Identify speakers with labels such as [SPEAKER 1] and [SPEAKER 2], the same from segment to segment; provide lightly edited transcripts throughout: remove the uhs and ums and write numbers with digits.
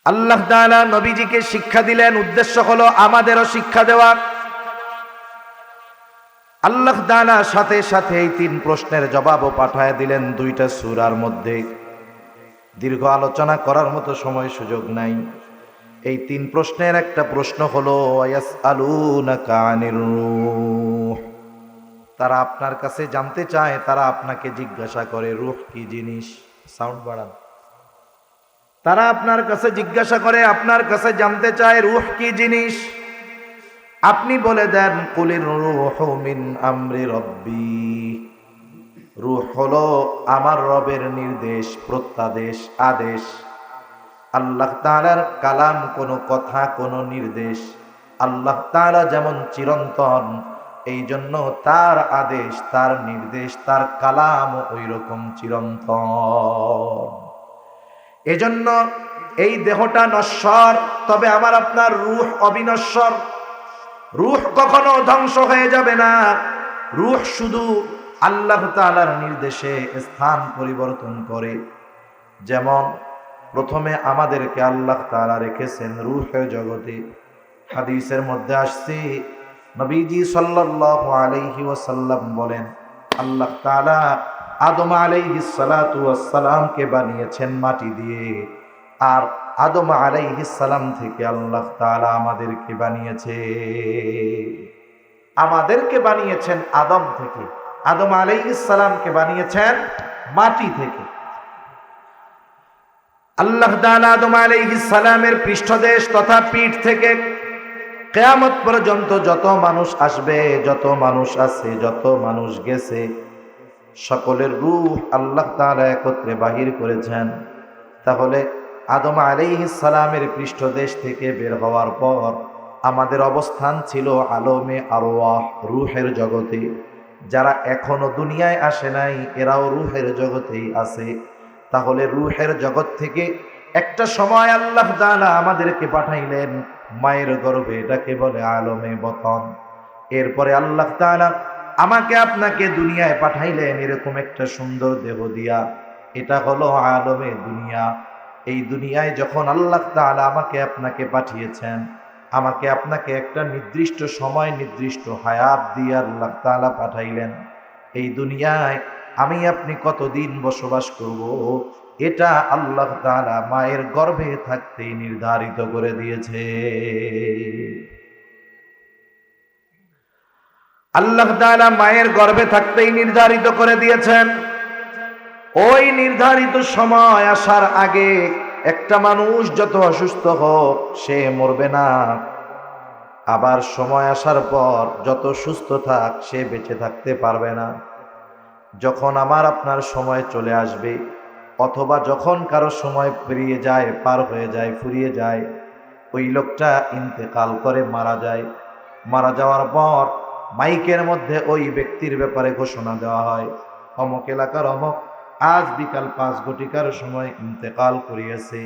[SPEAKER 1] আল্লাহ তাআলা নবীজিকে শিক্ষা দিলেন, উদ্দেশ্য হলো আমাদেরও শিক্ষা দেওয়া। আল্লাহ তাআলা সাথে সাথে এই 3 প্রশ্নের জবাবও পাঠায় দিলেন 2টা সূরার মধ্যে। দীর্ঘ আলোচনা করার মতো সময় সুযোগ নাই। এই 3 প্রশ্নের একটা প্রশ্ন হলো ইয়াসআলুনাকা আনির রূহ। তারা আপনার কাছে জানতে চায়, তারা আপনাকে জিজ্ঞাসা করে রূহ কি জিনিস। সাউন্ড বাড়ান। তারা আপনার কাছে জিজ্ঞাসা করে, আপনার কাছে জানতে চায় রূহ কি জিনিস। আপনি বলে দেন কুলির রূহু মিন আমরি রব্বি। রূহ হলো আমার রবের নির্দেশ, প্রত্যাদেশ, আদেশ। আল্লাহ তাআলার কালাম কোনো কথা, কোনো নির্দেশ। আল্লাহ তাআলা যেমন চিরন্তন, এই জন্য তার আদেশ, তার নির্দেশ, তার কালাম ওই রকম চিরন্তন। এজন্য এই দেহটা নশ্বর, তবে আমার আপনার রূহ অবিনশ্বর। রূহ কখনো ধ্বংস হয়ে যাবে না। রূহ শুধু আল্লাহ তাআলার নির্দেশে স্থান পরিবর্তন করে। যেমন প্রথমে আমাদেরকে আল্লাহ তাআলা রেখেছেন রূহের জগতে। হাদিসের মধ্যে আসছে, নবীজি সাল্লাল্লাহু আলাইহি ওয়াসাল্লাম বলেন, আল্লাহ তাআলা আদম আলাইহিস সালাতু ওয়াস সালামকে বানিয়েছেন মাটি দিয়ে, আর আদম আলাইহিস সালাম থেকে আল্লাহ তাআলা আমাদেরকে বানিয়েছেন আদম থেকে। আদম আলাইহিস সালামকে বানিয়েছেন মাটি থেকে। আল্লাহ তাআলা আদম আলাইহিস সালামের পৃষ্ঠদেশ তথা পিঠ থেকে কিয়ামত পর্যন্ত যত মানুষ আসবে, যত মানুষ আছে, যত মানুষ গেছে, সকলের রূহ আল্লাহ তাআলা একত্রে বাহির করেছেন। তাহলে আদম আলাইহিস সালামের পৃষ্ঠদেশ থেকে বের হওয়ার পর আমাদের অবস্থান ছিল আলমে আরওয়াহ, রূহের জগতে। যারা এখনো দুনিয়ায় আসে নাই, এরাও রূহের জগতেই আছে। তাহলে রূহের জগৎ থেকে একটা সময় আল্লাহ তাআলা আমাদেরকে পাঠাইলেন মায়ের গর্ভে, এটাকে বলে আলমে বতন। এরপরে আল্লাহ তাআলা আমাকে আপনাকে দুনিয়ায় পাঠাইলেন এরকম একটা সুন্দর দেহ দিয়া, এটা হলো আলমে দুনিয়া। এই দুনিয়ায় যখন আল্লাহ তাআলা আমাকে আপনাকে পাঠিয়েছেন, আমাকে আপনাকে একটা নির্দিষ্ট সময়, নির্দিষ্ট হায়াত দিয়ে আল্লাহ তাআলা পাঠাইলেন। এই দুনিয়ায় আমি আপনি কতদিন বসবাস করব, এটা আল্লাহ তাআলা মায়ের গর্ভে থাকতেই নির্ধারিত করে দিয়েছে। আল্লাহ তাআলা মায়ের গর্ভে থাকতেই নির্ধারিত করে দিয়েছেন। ওই নির্ধারিত সময় আসার আগে একটা মানুষ যত অসুস্থ হোক, সে মরবে না। আবার সময় আসার পর যত সুস্থ থাক, সে বেঁচে থাকতে পারবে না। যখন আমার আপনার সময় চলে আসবে, অথবা যখন কারো সময় পেরিয়ে যায়, পার হয়ে যায়, ফুরিয়ে যায়, ওই লোকটা ইন্তেকাল করে, মারা যায়। মারা যাওয়ার পর মাইকের মধ্যে ওই ব্যক্তির ব্যাপারে ঘোষণা দেওয়া হয়, অমুক এলাকার অমুক আজ বিকাল 5 ঘটিকার সময় ইন্তেকাল করিয়াছে।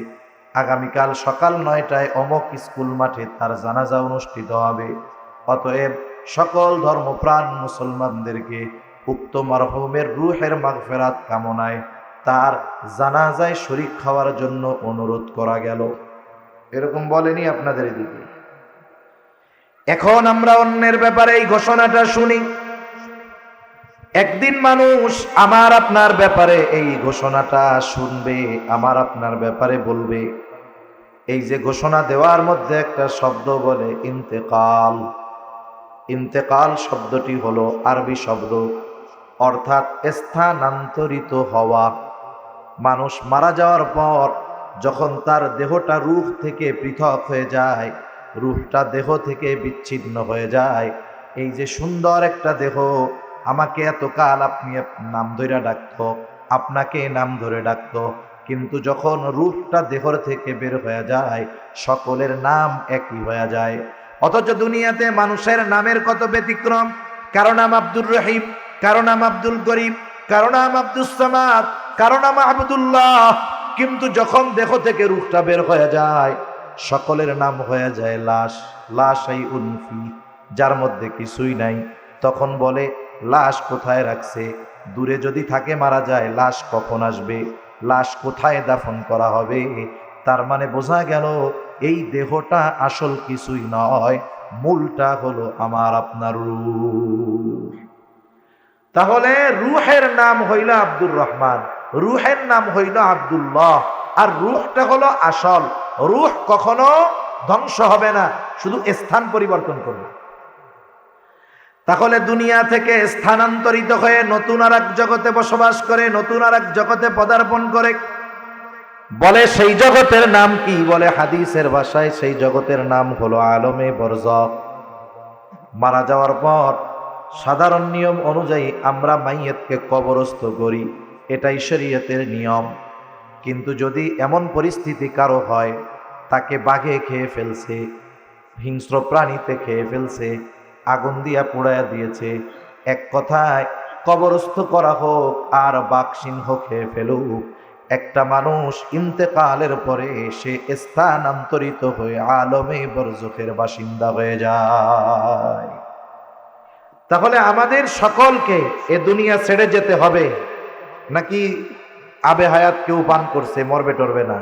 [SPEAKER 1] আগামীকাল সকাল 9টায় অমুক স্কুল মাঠে তার জানাজা অনুষ্ঠিত হবে। অতএব সকল ধর্মপ্রাণ মুসলমানদেরকে উক্ত মরহুমের রূহের মাগফিরাত কামনায় তার জানাজায় শরীক হওয়ার জন্য অনুরোধ করা গেল। এরকম বলেনি আপনাদের দিকে? এখন আমরা অন্যের ব্যাপারে এই ঘোষণাটা শুনি। একদিন মানুষ আমার আপনার ব্যাপারে এই ঘোষণাটা শুনবে, আমার আপনার ব্যাপারে বলবে। এই যে ঘোষণা দেওয়ার মধ্যে একটা শব্দ বলে ইন্তেকাল। ইন্তেকাল শব্দটি হলো আরবি শব্দ, অর্থাৎ স্থানান্তরিত হওয়া। মানুষ মারা যাওয়ার পর যখন তার দেহটা রূহ থেকে পৃথক হয়ে যায়, রূহটা দেহ থেকে বিচ্ছিন্ন হয়ে যায়, এই যে সুন্দর একটা দেহ, আমাকে এতকাল আপনি নাম ধরে ডাকতো, আপনাকে নাম ধরে ডাকতো, কিন্তু যখন রূহটা দেহর থেকে বের হয়ে যায়, সকলের নাম একই হয়ে যায়। অথচ দুনিয়াতে মানুষের নামের কত ব্যতিক্রম। কারো নাম আব্দুর রহিম, কারো নাম আব্দুল করিম, কারো নাম আব্দুস সামাদ, কারো নাম আব্দুল্লাহ, কিন্তু যখন দেহ থেকে রূহটা বের হয়ে যায়, সকলের নাম হয়ে যায় লাশ। লাশাই উনফি, যার মধ্যে কিছুই নাই। তখন বলে লাশ কোথায় রাখছে? দূরে যদি থাকে, মারা যায়, লাশ কখন আসবে, লাশ কোথায় দাফন করা হবে, তার মানে বোঝা গেল এই দেহটা আসল কিছুই নয়, মূলটা হলো আমার আপনার রূহ। তাহলে রুহের নাম হইল আব্দুর রহমান, রুহের নাম হইল আব্দুল্লাহ, আর রুহটা হলো আসল। রুহ কখনো ধ্বংস হবে না, শুধু স্থান পরিবর্তন করবে। তাহলে দুনিয়া থেকে স্থানান্তরিত হয়ে নতুন আর এক জগতে বসবাস করে, নতুন আর এক জগতে পদার্পণ করে। বলে সেই জগতের নাম কি? বলে হাদিসের ভাষায় সেই জগতের নাম হলো আলমে বরজখ। মারা যাওয়ার পর সাধারণ নিয়ম অনুযায়ী আমরা মাইয়তকে কবরস্থ করি, এটাই শরীয়তের নিয়ম। কিন্তু যদি এমন পরিস্থিতি কারো হয়, তাকে বাঘে খেয়ে ফেলছে, হিংস্র প্রাণীতে খেয়ে ফেলছে, আগুন দিয়া পুড়াইয়া দিয়েছে, এক কথায় কবরস্থ করা হোক আর বাঘ সিংহ খেয়ে ফেলুক, একটা মানুষ ইন্তেকালের পরে সে স্থানান্তরিত হয়ে আলমে বরজখের বাসিন্দা হয়ে যায়। তাহলে আমাদের সকলকে এ দুনিয়া ছেড়ে যেতে হবে, নাকি আবে হায়াত কেউ পান করছে মরবে টরবে না?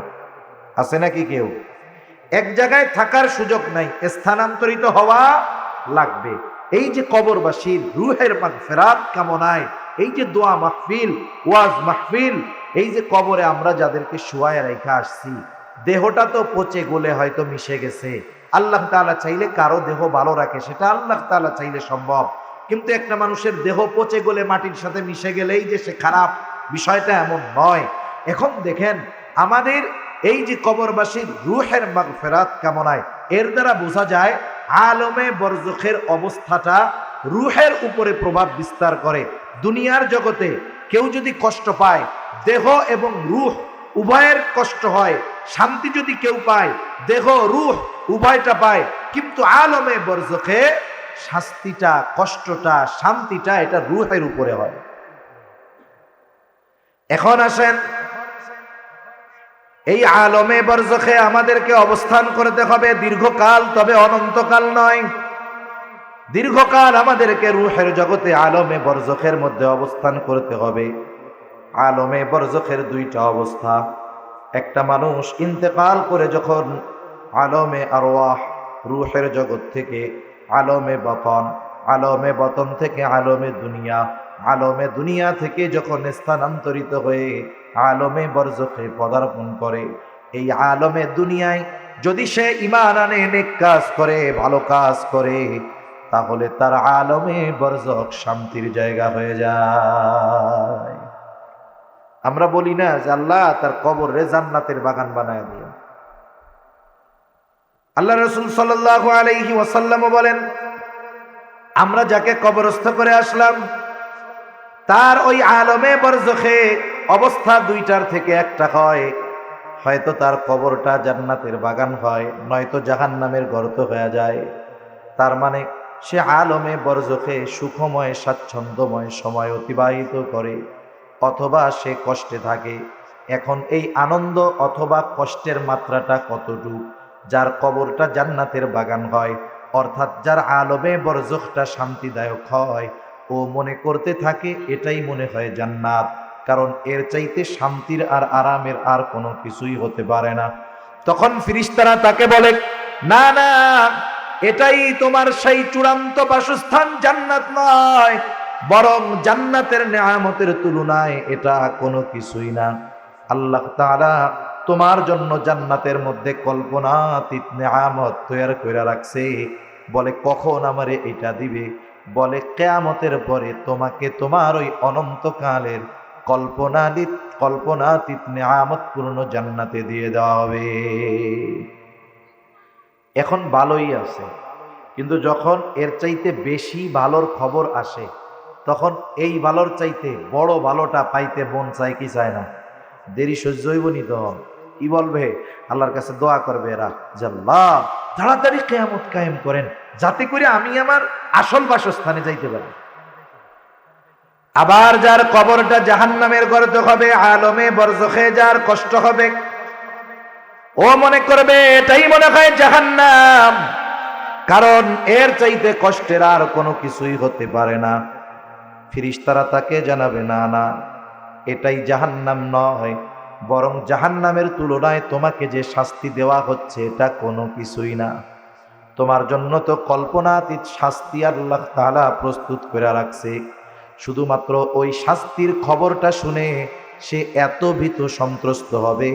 [SPEAKER 1] আছে নাকি কেউ? এক জায়গায় থাকার সুযোগ নাই, স্থানান্তরিত হওয়া লাগবে। এই যে কবরবাসীর রুহের মাগফিরাত কামনায় এই যে দোয়া মাহফিল, ওয়াজ মাহফিল, এই যে কবরে আমরা যাদেরকে শুয়ায় রেখে আসছি, দেহটা তো পচে গলে হয়তো মিশে গেছে। আল্লাহ তাআলা চাইলে কারো দেহ ভালো রাখে, সেটা আল্লাহ তাআলা চাইলে সম্ভব। কিন্তু একটা মানুষের দেহ পচে গলে মাটির সাথে মিশে গেলেই যে সে খারাপ, বিষয়টা এমন নয়। এখন দেখেন, আমাদের এই যে কবরবাসীর রুহের মাগফিরাত কামনায়, এর দ্বারা বোঝা যায় আলমে বরজখের অবস্থাটা রুহের উপরে প্রভাব বিস্তার করে। দুনিয়ার জগতে কেউ যদি কষ্ট পায়, দেহ এবং রুহ উভয়ের কষ্ট হয়। শান্তি যদি কেউ পায়, দেহ রুহ উভয়টা পায়। কিন্তু আলমে বরজখে শাস্তিটা, কষ্টটা, শান্তিটা এটা রুহের উপরে হয়। এখন আসেন, এই আলমে বরজখে আমাদেরকে অবস্থান করতে হবে দীর্ঘকাল, তবে অনন্তকাল নয়। দীর্ঘকাল আমাদেরকে রুহের জগতে আলমে বরজখের মধ্যে অবস্থান করতে হবে। আলমে বরজখের দুইটা অবস্থা। একটা মানুষ ইন্তেকাল করে যখন আলমে আরওয়াহ রুহের জগৎ থেকে আলমে বতন, আলমে বতন থেকে আলমে দুনিয়া, আলমে দুনিয়া থেকে যখন স্থানান্তরিত হয়ে আলমে বরজখে পদার্পণ করে, এই আলমে দুনিয়ায় যদি সে ঈমান আনে, নেক কাজ করে, ভালো কাজ করে, তাহলে তার আলমে বরজখ শান্তির জায়গা হয়ে যায়। আমরা বলি না যে আল্লাহ তার কবরে জান্নাতের বাগান বানায় দিলেন। আল্লাহ রাসূল সাল্লাল্লাহু আলাইহি ওয়াসাল্লাম বলেন, আমরা যাকে কবরস্থ করে আসলাম, তার ওই আলমে বরজখে অবস্থা দুইটার থেকে একটা হয়। হয়তো তার কবরটা জান্নাতের বাগান হয়, নয়তো জাহান্নামের গর্ত হয়ে যায়। তার মানে সে আলমে বরজখে সুখময় স্বাচ্ছন্দ্যময় সময় অতিবাহিত করে, অথবা সে কষ্টে থাকে। এখন এই আনন্দ অথবা কষ্টের মাত্রাটা কতটুকু? যার কবরটা জান্নাতের বাগান হয়, অর্থাৎ যার আলমে বরজখটা শান্তিদায়ক হয়, ও মনে করতে থাকে এটাই মনে হয় জান্নাত, কারণ এর চাইতে শান্তির আর আরামের আর কোনো কিছুই হতে পারে না। তখন ফেরেশতারা তাকে বলে, না না, এটাই তোমার সেই চূড়ান্ত বাসস্থান, জান্নাত নয়, বরং জান্নাতের নেয়ামতের তুলনায় এটা কোনো কিছুই না। আল্লাহ তাআলা তোমার জন্য জান্নাতের মধ্যে কল্পনাতীত নেয়ামত তৈরি করে রাখছে। বলে কখন আমারে এটা দিবে? বলে কিয়ামতের পরে তোমাকে তোমার ওই অনন্তকালের কল্পনাতীত নেয়ামত পূর্ণ জান্নাতে দিয়ে দেওয়া হবে। এখন ভালোই আছে, কিন্তু যখন এর চাইতে বেশি ভালোর খবর আসে, তখন এই ভালোর চাইতে বড় ভালোটা পাইতে মন চায় কি চায় না? দেরি সহ্য হইব নি? তখন কি বলবে? আল্লাহর কাছে দোয়া করবে এরা, যে আল্লাহ তাড়াতাড়ি কিয়ামত কায়েম করেন, যাতে করে আমি আমার আসল বাসস্থানে যাইতে পারি। আবার যার কবরটা জাহান্নামের গর্ত হবে, আলমে বরজখে যার কষ্ট হবে, ও মনে করবে এটাই মনে হয় জাহান্নাম, কারণ এর চাইতে কষ্টের আর কোনো কিছুই হতে পারে না। ফেরেশতারা তাকে জানাবে, না না, এটাই জাহান্নাম নয়, বরং জাহান্নামের তুলনায় তোমাকে যে শাস্তি দেওয়া হচ্ছে এটা কোনো কিছুই না। তোমার জন্য তো কল্পনাতীত শাস্তি আল্লাহ তাআলা প্রস্তুত করে রাখছে। শুধুমাত্র ওই শাস্তির খবরটা শুনে সে এত ভীত সন্ত্রস্ত হবে,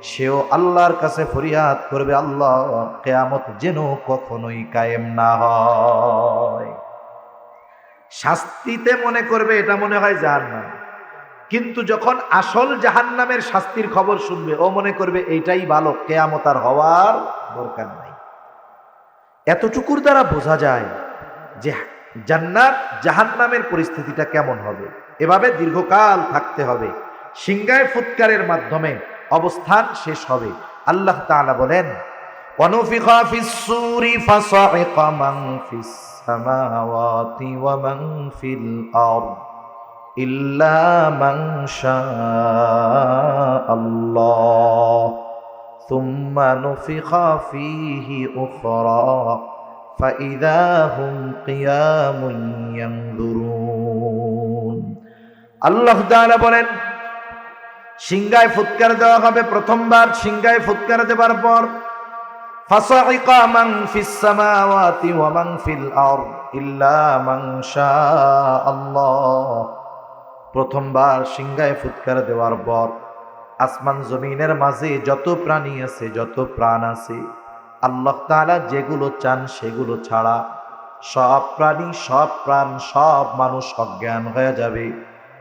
[SPEAKER 1] সেও আল্লাহর কাছে ফরিয়াদ করবে, আল্লাহ কিয়ামত যেন কখনোই কায়েম না হয়। শাস্তিতে মনে করবে এটা মনে হয় জাহান্নাম, কিন্তু যখন আসল জাহান্নামের শাস্তির খবর শুনবে ও মনে করবে এইটাই ভালো, কিয়ামত আর হওয়ার দরকার নাই। এতটুকুর দ্বারা বোঝা যায় যে জান্নাত জাহান্নামের পরিস্থিতিটা কেমন হবে। এভাবে দীর্ঘকাল থাকতে হবে, সিংহায় ফুৎকারের মাধ্যমে অবস্থান শেষ হবে। আল্লাহ তাআলা বলেন, ওয়ানুফিখা ফিস-সূরি ফাসাইকা মান ফিস-সামাওয়াতি ওয়া মান ফিল আরদ ইল্লা মান শাআল্লাহ সুম্মা নুফিখা ফীহি উখরা ফাইযা হুম কিয়ামুন ইয়ানযুরুন। আল্লাহ তাআলা বলেন, সিংহায় ফুৎকার দেওয়া হবে। প্রথমবার সিংহায় ফুৎকার দেবার পর ফাসাইকা মান ফিস সামাওয়াতি ওয়া মান ফিল আরদ ইল্লা মান শাআল্লাহ। প্রথমবার সিংহায় ফুৎকার দেওয়ার পর আসমান জমিনের মাঝে যত প্রাণী আছে, যত প্রাণ আছে, আল্লাহ তাআলা যেগুলো চান সেগুলো ছাড়া সব প্রাণী, সব প্রাণ, সব মানুষ অজ্ঞান হয়ে যাবে।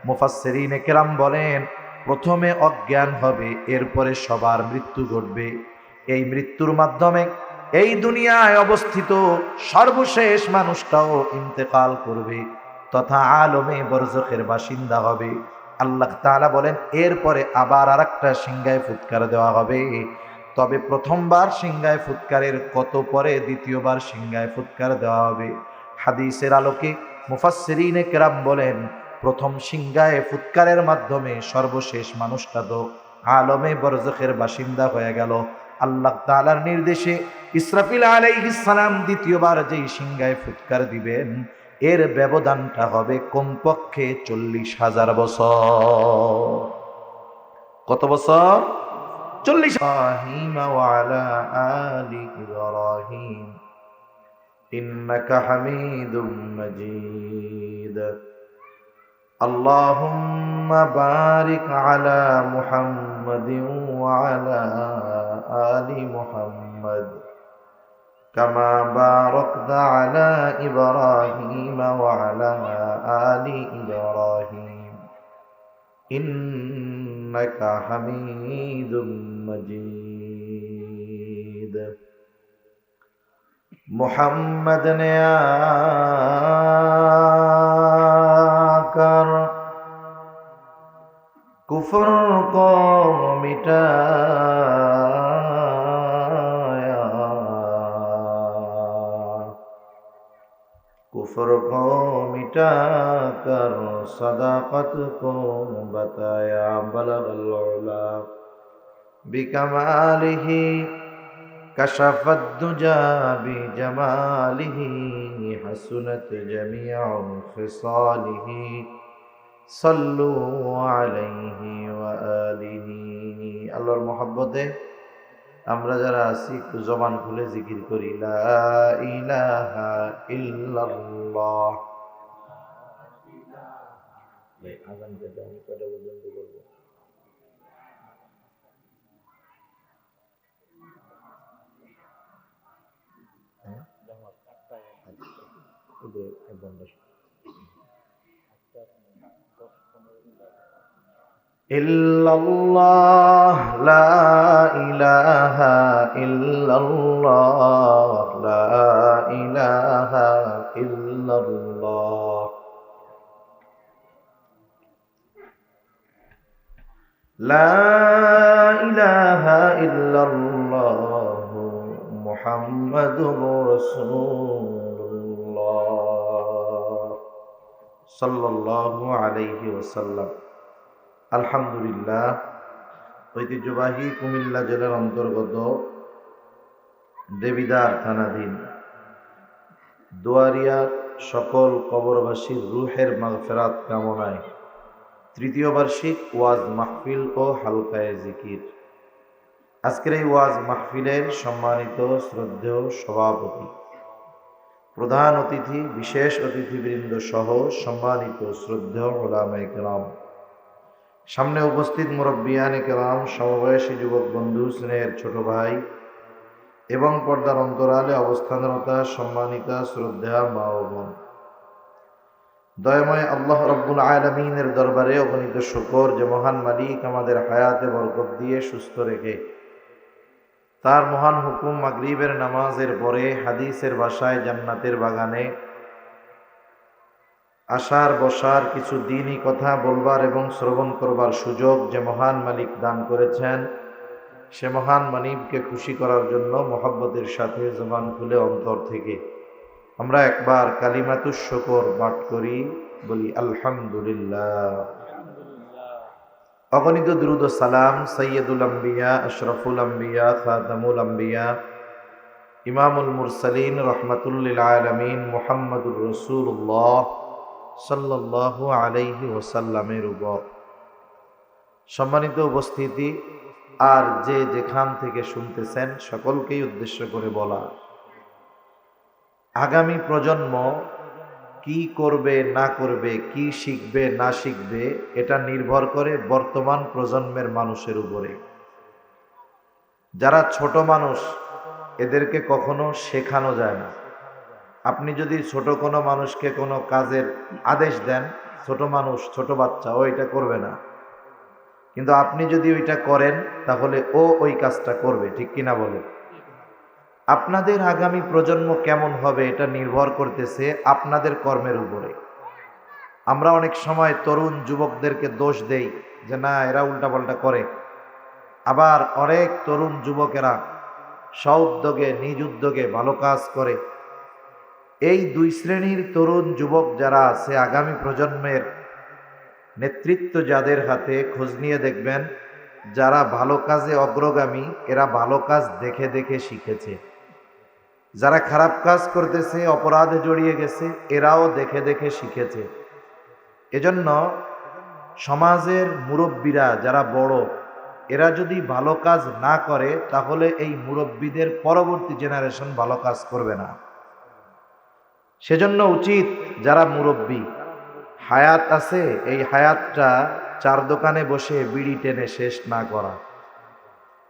[SPEAKER 1] মুফাসসিরিনে কেরাম বলেন, প্রথমে অজ্ঞান হবে, এরপরে সবার মৃত্যু ঘটবে। এই মৃত্যুর মাধ্যমে এই দুনিয়ায় অবস্থিত সর্বশেষ মানুষটাও ইন্তেকাল করবে তথা আলমে বরজখের বাসিন্দা হবে। আল্লাহ তাআলা বলেন, এরপরে আবার আরেকটা সিংহায় ফুৎকার দেওয়া হবে। তবে প্রথমবার সিংহায় ফুৎকারের কত পরে দ্বিতীয়বার সিংহায় ফুৎকার দেওয়া হবে? হাদিসের আলোকে মুফাসসিরিনে কেরাম বলেন, প্রথম সিংহায় ফুৎকারের মাধ্যমে সর্বশেষ মানুষটা তো আলমে বরজখের বাসিন্দা হয়ে গেল। আল্লাহ তাআলার নির্দেশে ইসরাফিল আলাইহিস সালাম দ্বিতীয়বার যেই সিংহায় ফুৎকার দিবেন, এর ব্যবধানটা হবে কমপক্ষে 40,000 বছর। কত বছর? 40। ইব্রাহিম ওয়া আলা আলি ইব্রাহিম ইন্নাকা হামিদুম মাজিদ। আল্লাহুম্মা বারিক আলা মুহাম্মাদিন ওয়া আলা আলি মুহাম্মাদ কামা বারাকতা আলা ইব্রাহিম ওয়া আলা আলি ইব্রাহিম ইন্নাকা হামিদুম মাজিদ। মুহাম্মদ ने आकर कुफ्र को मिटाया, कुफ्र को मिटाकर सदाकत को बताया। बलगल उला बिकमालिही कशफत दुजा बिजमालिही हसनत जमीउ खिसालिही सल्लु अलैहि व आलिहि। আল্লাহর মহব্বতে আমরা যারা আছি একটু জবান খুলে জিকির করি, লা ইলাহা ইল্লাল্লাহ। আযান দিতে আমি কয়টা পর্যন্ত করব? ইল্লাল্লাহ লা ইলাহা ইল্লাল্লাহ লা ইলাহা ইল্লাল্লাহ লা ইলাহা ইল্লাল্লাহ মুহাম্মাদুর রাসূলুল্লাহ সাল্লাল্লাহু আলাইহি ওয়াসাল্লাম। আলহামদুলিল্লাহ, ঐতিহ্যবাহী কুমিল্লা জেলার অন্তর্গত দেবিদ্বার থানাধীন দোয়ারিয়া সকল কবরবাসীর রুহের মাগফিরাত কামনায় তৃতীয় বার্ষিক ওয়াজ মাহফিল ও হালকায়ে জিকির। আজকের এই ওয়াজ মাহফিলের সম্মানিত শ্রদ্ধেয় সভাপতি, প্রধান অতিথি, বিশেষ অতিথিবৃন্দ সহ সম্মানিত শ্রদ্ধেয় উলামায়ে কেরাম, সামনে উপস্থিত মুরব্বিয়ানে কেরাম, সমবয়সী যুবক বন্ধু, স্নেহের ছোট ভাই এবং পর্দার অন্তরালে অবস্থানরত সম্মানিতা শ্রদ্ধা মা ও বোন, দয়াময় আল্লাহ রব্বুল আলামিনের দরবারে অগণিত শুকর যে মহান মালিক আমাদের হায়াতে বরকত দিয়ে সুস্থ রেখে তার মহান হুকুম মাগরিবের নামাজের পরে হাদিসের ভাষায় জান্নাতের বাগানে আসার বসার কিছু দিনই কথা বলবার এবং শ্রবণ করবার সুযোগ যে মহান মালিক দান করেছেন, সে মহান মালিককে খুশি করার জন্য মহব্বতের সাথে জবান খুলে অন্তর থেকে আমরা একবার কালিমাতুশ শুকর পাঠ করি, বলি আলহামদুলিল্লাহ। অগণিত দুরূদ ও সালাম সৈয়দুল আম্বিয়া, আশরাফুল আম্বিয়া, খাতামুল আম্বিয়া, ইমামুল মুরসালিন, রহমাতুল লিল আলামিন মুহাম্মদুর রাসূলুল্লাহ সাল্লাল্লাহু আলাইহি ওয়াসাল্লামের উপর। সম্মানিত উপস্থিতি আর যে যেখান থেকে শুনতেছেন সকলকেই উদ্দেশ্য করে বলা, আগামী প্রজন্ম কি করবে না করবে, কি শিখবে না শিখবে, এটা নির্ভর করে বর্তমান প্রজন্মের মানুষের উপরে। যারা ছোট মানুষ এদেরকে কখনো শেখানো যায় না। আপনি যদি ছোট কোনো মানুষকে কোনো কাজের আদেশ দেন, ছোট মানুষ, ছোট বাচ্চা, ও এটা করবে না, কিন্তু আপনি যদি ওইটা করেন তাহলে ও ওই কাজটা করবে, ঠিক কিনা বলে? আপনাদের আগামী প্রজন্ম কেমন হবে এটা নির্ভর করতেছে আপনাদের কর্মের উপরে। আমরা অনেক সময় তরুণ যুবকদেরকে দোষ দেই যে না, এরা উল্টাপাল্টা করে। আবার অনেক তরুণ যুবকেরা স্ব-উদ্যোগে, নিজ উদ্যোগে ভালো কাজ করে। এই দুই শ্রেণীর তরুণ যুবক যারা আছে, আগামী প্রজন্মের নেতৃত্ব যাদের হাতে, খোঁজ নিয়ে দেখবেন যারা ভালো কাজে অগ্রগামী, এরা ভালো কাজ দেখে দেখে শিখেছে। যারা খারাপ কাজ করতেছে, অপরাধে জড়িয়ে গেছে, এরাও দেখে দেখে শিখেছে। এজন্য সমাজের মুরব্বীরা যারা বড়, এরা যদি ভালো কাজ না করে তাহলে এই মুরব্বীদের পরবর্তী জেনারেশন ভালো কাজ করবে না। সেজন্য উচিত যারা মুরব্বী, হায়াত আছে, এই হায়াতটা চার দোকানে বসে বিড়ি টেনে শেষ না করা।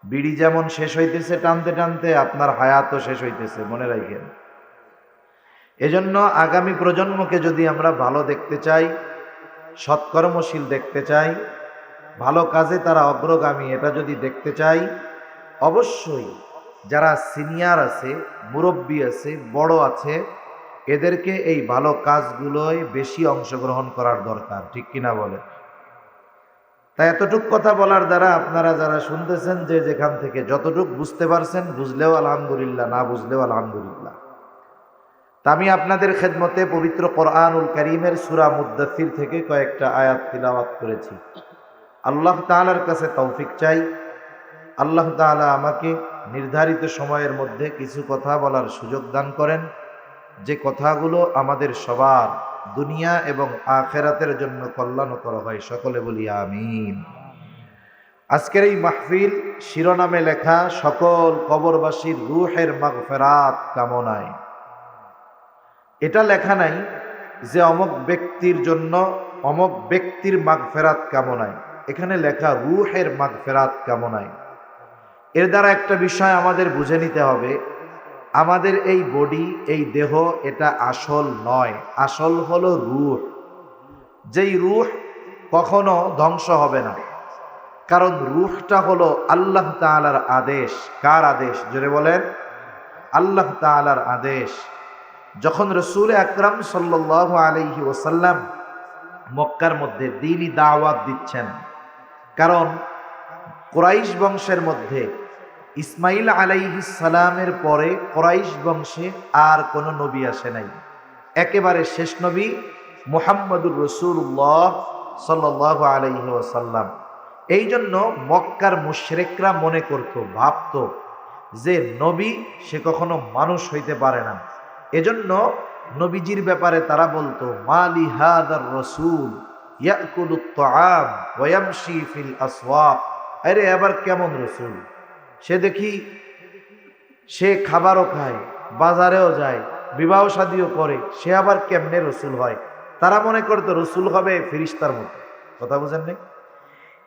[SPEAKER 1] বিড়ি যেমন শেষ হইতেছে টানতে টানতে, আপনার হায়াতও শেষ হইতেছে, মনে রাখেন। এজন্য আগামী প্রজন্মকে যদি আমরা ভালো দেখতে চাই, সৎকর্মশীল দেখতে চাই, ভালো কাজে তারা অগ্রগামী, এটা যদি দেখতে চাই, অবশ্যই যারা সিনিয়র আছে, মুরব্বী আছে, বড় আছে, এদেরকে এই ভালো কাজগুলোয় বেশি অংশগ্রহণ করার দরকার, ঠিক কিনা বলে? তাই এতটুক কথা বলার দ্বারা আপনারা যারা শুনতেছেন, যে যেখান থেকে যতটুক বুঝতে পারছেন, বুঝলেও আলহামদুলিল্লাহ, না বুঝলেও আলহামদুলিল্লাহ। তা আমি আপনাদের খেদমতে পবিত্র কোরআনুল কারীমের সূরা মুদ্দাসসির থেকে কয়েকটা আয়াত তিলাওয়াত করেছি। আল্লাহ তাআলার কাছে তৌফিক চাই, আল্লাহ তাআলা আমাকে নির্ধারিত সময়ের মধ্যে কিছু কথা বলার সুযোগ দান করেন, যে কথাগুলো আমাদের সবার দুনিয়া এবং আখিরাতের জন্য কল্যাণকর হয়। সকলে বলি আমিন। আজকের এই মাহফিল শিরোনামে লেখা সকল কবরবাসীর রূহের মাগফিরাত কামনায়। এটা লেখা নাই যে অমুক ব্যক্তির জন্য অমুক ব্যক্তির মাগফিরাত কামনায়, এখানে লেখা রূহের মাগফিরাত কামনায়। এর দ্বারা একটা বিষয় আমাদের বুঝে নিতে হবে, আমাদের এই বডি, এই দেহ, এটা আসল নয়, আসল হলো রূহ। যেই রূহ কখনো ধ্বংস হবে না, কারণ রূহটা হলো আল্লাহ তাআলার আদেশ। কার আদেশ? জোরে বলেন, আল্লাহ তাআলার আদেশ। যখন রাসূল আকরাম সাল্লাল্লাহু আলাইহি ওয়াসাল্লাম মক্কার মধ্যে দ্বীনি দাওয়াত দিচ্ছেন, কারণ কুরাইশ বংশের মধ্যে ইসমাইল আলাইহিস সালামের পরে কুরাইশ বংশে আর কোনো নবী আসে নাই, একেবারে শেষ নবী মুহাম্মদুর রাসূলুল্লাহ সাল্লাল্লাহু আলাইহি ওয়াসাল্লাম। এই জন্য মক্কার মুশরিকরা মনে করত, ভাবত যে নবী সে কখনো মানুষ হইতে পারে না। এজন্য নবীজির ব্যাপারে তারা বলতো মালি হাদার রাসূল ইয়াকুলুত তাআম ওয়া ইয়ামশি ফিল আসওয়াক। আরে আবার কেমন রসুল? সে দেখি সে খাবারও খায়, বাজারেও যায়, বিবাহ শাদীও করে, সে আবার কেমনে রসুল হয়? তারা মনে করতো রসুল হবে ফেরেশতার মতো। কথা বুঝেন নাই?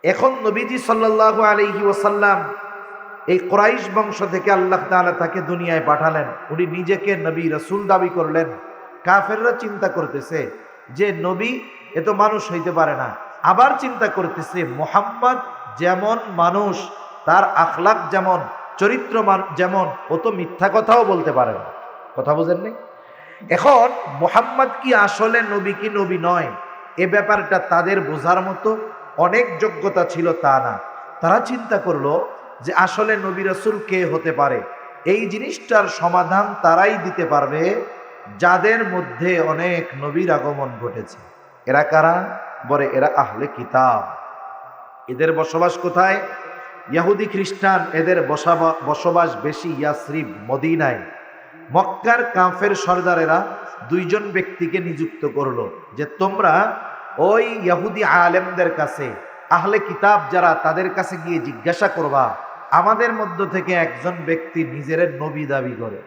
[SPEAKER 1] এখন নবীজি সাল্লাল্লাহু আলাইহি ওয়াসাল্লাম এই কুরাইশ বংশ থেকে আল্লাহ তাআলা তাকে দুনিয়ায় পাঠালেন। উনি নিজেকে নবী রাসূল দাবি করলেন। কাফেররা চিন্তা করতেছে যে নবী এ তো মানুষ হইতে পারে না। আবার চিন্তা করতেছে মুহাম্মদ যেমন মানুষ, তার আখলাক যেমন, চরিত্র যেমন, ও তো মিথ্যা কথাও বলতে পারে না। কথা বুঝেন নাই? এখন মুহাম্মদ কি আসলে নবী কি নবী নয়, এ ব্যাপারটা তাদের বোঝার মতো অনেক যোগ্যতা ছিল তা না। তারা চিন্তা করলো যে আসলে নবী রাসূল কে হতে পারে। এই জিনিসটার সমাধান তারাই দিতে পারবে যাদের মধ্যে অনেক নবীর আগমন ঘটেছে। এরা কারা? বলে এরা আহলে কিতাব। এদের বসবাস কোথায়? ইহুদি খ্রিস্টান, এদের বসবাস বেশি ইয়াসরিব, মদিনায়। মক্কার কাফের সর্দারেরা দুইজন ব্যক্তিকে নিযুক্ত করলো যে তোমরা ওই ইহুদি আলেমদের কাছে, আহলে কিতাব যারা, তাদের কাছে গিয়ে জিজ্ঞাসা করবা আমাদের মধ্য থেকে একজন ব্যক্তি নিজের নবী দাবি করে।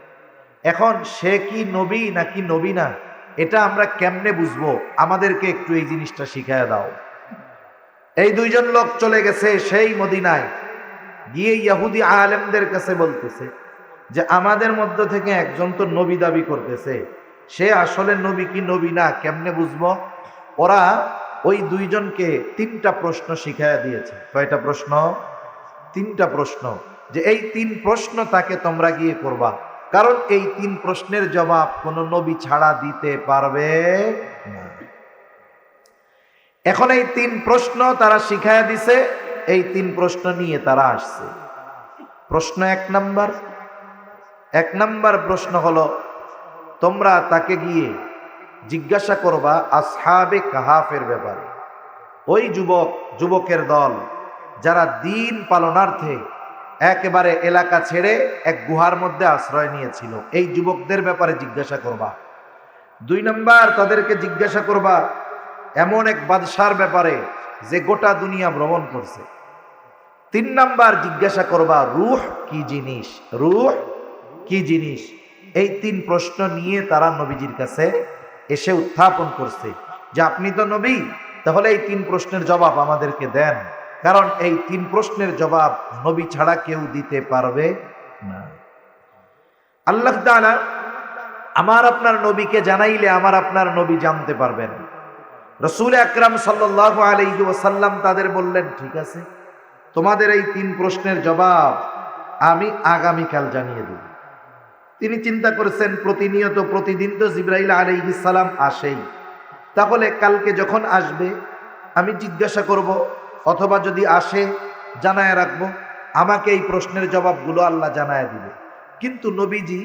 [SPEAKER 1] এখন সে কি নবী নাকি নবী না, এটা আমরা কেমনে বুঝবো? আমাদেরকে একটু এই জিনিসটা শিখায় দাও। এই দুইজন লোক চলে গেছে সেই মদিনায়, গিয়ে ইহুদি আলেমদের কাছে বলতেছে যে আমাদের মধ্য থেকে একজন তো নবী দাবি করতেছে, সে আসলে নবী কি নবী না কেমনে বুঝবো? ওরা ওই দুইজনকে 3টা প্রশ্ন শিখাইয়া দিয়েছে। কয়টা প্রশ্ন? 3টা প্রশ্ন। যে এই 3 প্রশ্ন তাকে তোমরা গিয়ে করবা, কারণ এই 3 প্রশ্নের জবাব কোন নবী ছাড়া দিতে পারবে না। এখন এই 3 প্রশ্ন তারা শিখাইয়া দিছে। এই 3 প্রশ্ন নিয়ে তারা আসছে। প্রশ্ন 1 নাম্বার প্রশ্ন হলো, তোমরা তাকে গিয়ে জিজ্ঞাসা করবা আসহাবে কাহাফের ব্যাপারে। ওই যুবকের দল যারা দিন পালনার্থে একেবারে এলাকা ছেড়ে এক গুহার মধ্যে আশ্রয় নিয়েছিল, এই যুবকদের ব্যাপারে জিজ্ঞাসা করবা। 2 নাম্বার তাদেরকে জিজ্ঞাসা করবা এমন এক বাদশার ব্যাপারে যে গোটা দুনিয়া ভ্রমণ করছে। 3 নাম্বার জিজ্ঞাসা করবা রূহ কি জিনিস, রূহ কি জিনিস। এই 3 প্রশ্ন নিয়ে তারা নবীজির কাছে এসে উত্থাপন করছে যে আপনি তো নবী, তাহলে এই 3 প্রশ্নের জবাব আমাদেরকে দেন, কারণ এই 3 প্রশ্নের জবাব নবী ছাড়া কেউ দিতে পারবে না। আল্লাহ তাআলা আমার আপনার নবীকে জানাইলে আমার আপনার নবী জানতে পারবেন। রাসূল আকরাম সাল্লাল্লাহু আলাইহি ওয়াসাল্লাম তাদের বললেন, ঠিক আছে, তোমাদের এই 3 প্রশ্নের জবাব আমি আগামীকাল জানিয়ে দেব। তিনি চিন্তা করেছেন প্রতিনিয়ত প্রতিদিন তো জিবরাইল আলাইহিস সালাম আসেই, তাহলে কালকে যখন আসবে আমি জিজ্ঞাসা করব, অথবা যদি আসে জানায় রাখবো, আমাকে এই প্রশ্নের জবাবগুলো আল্লাহ জানায় দিবে। কিন্তু নবীজি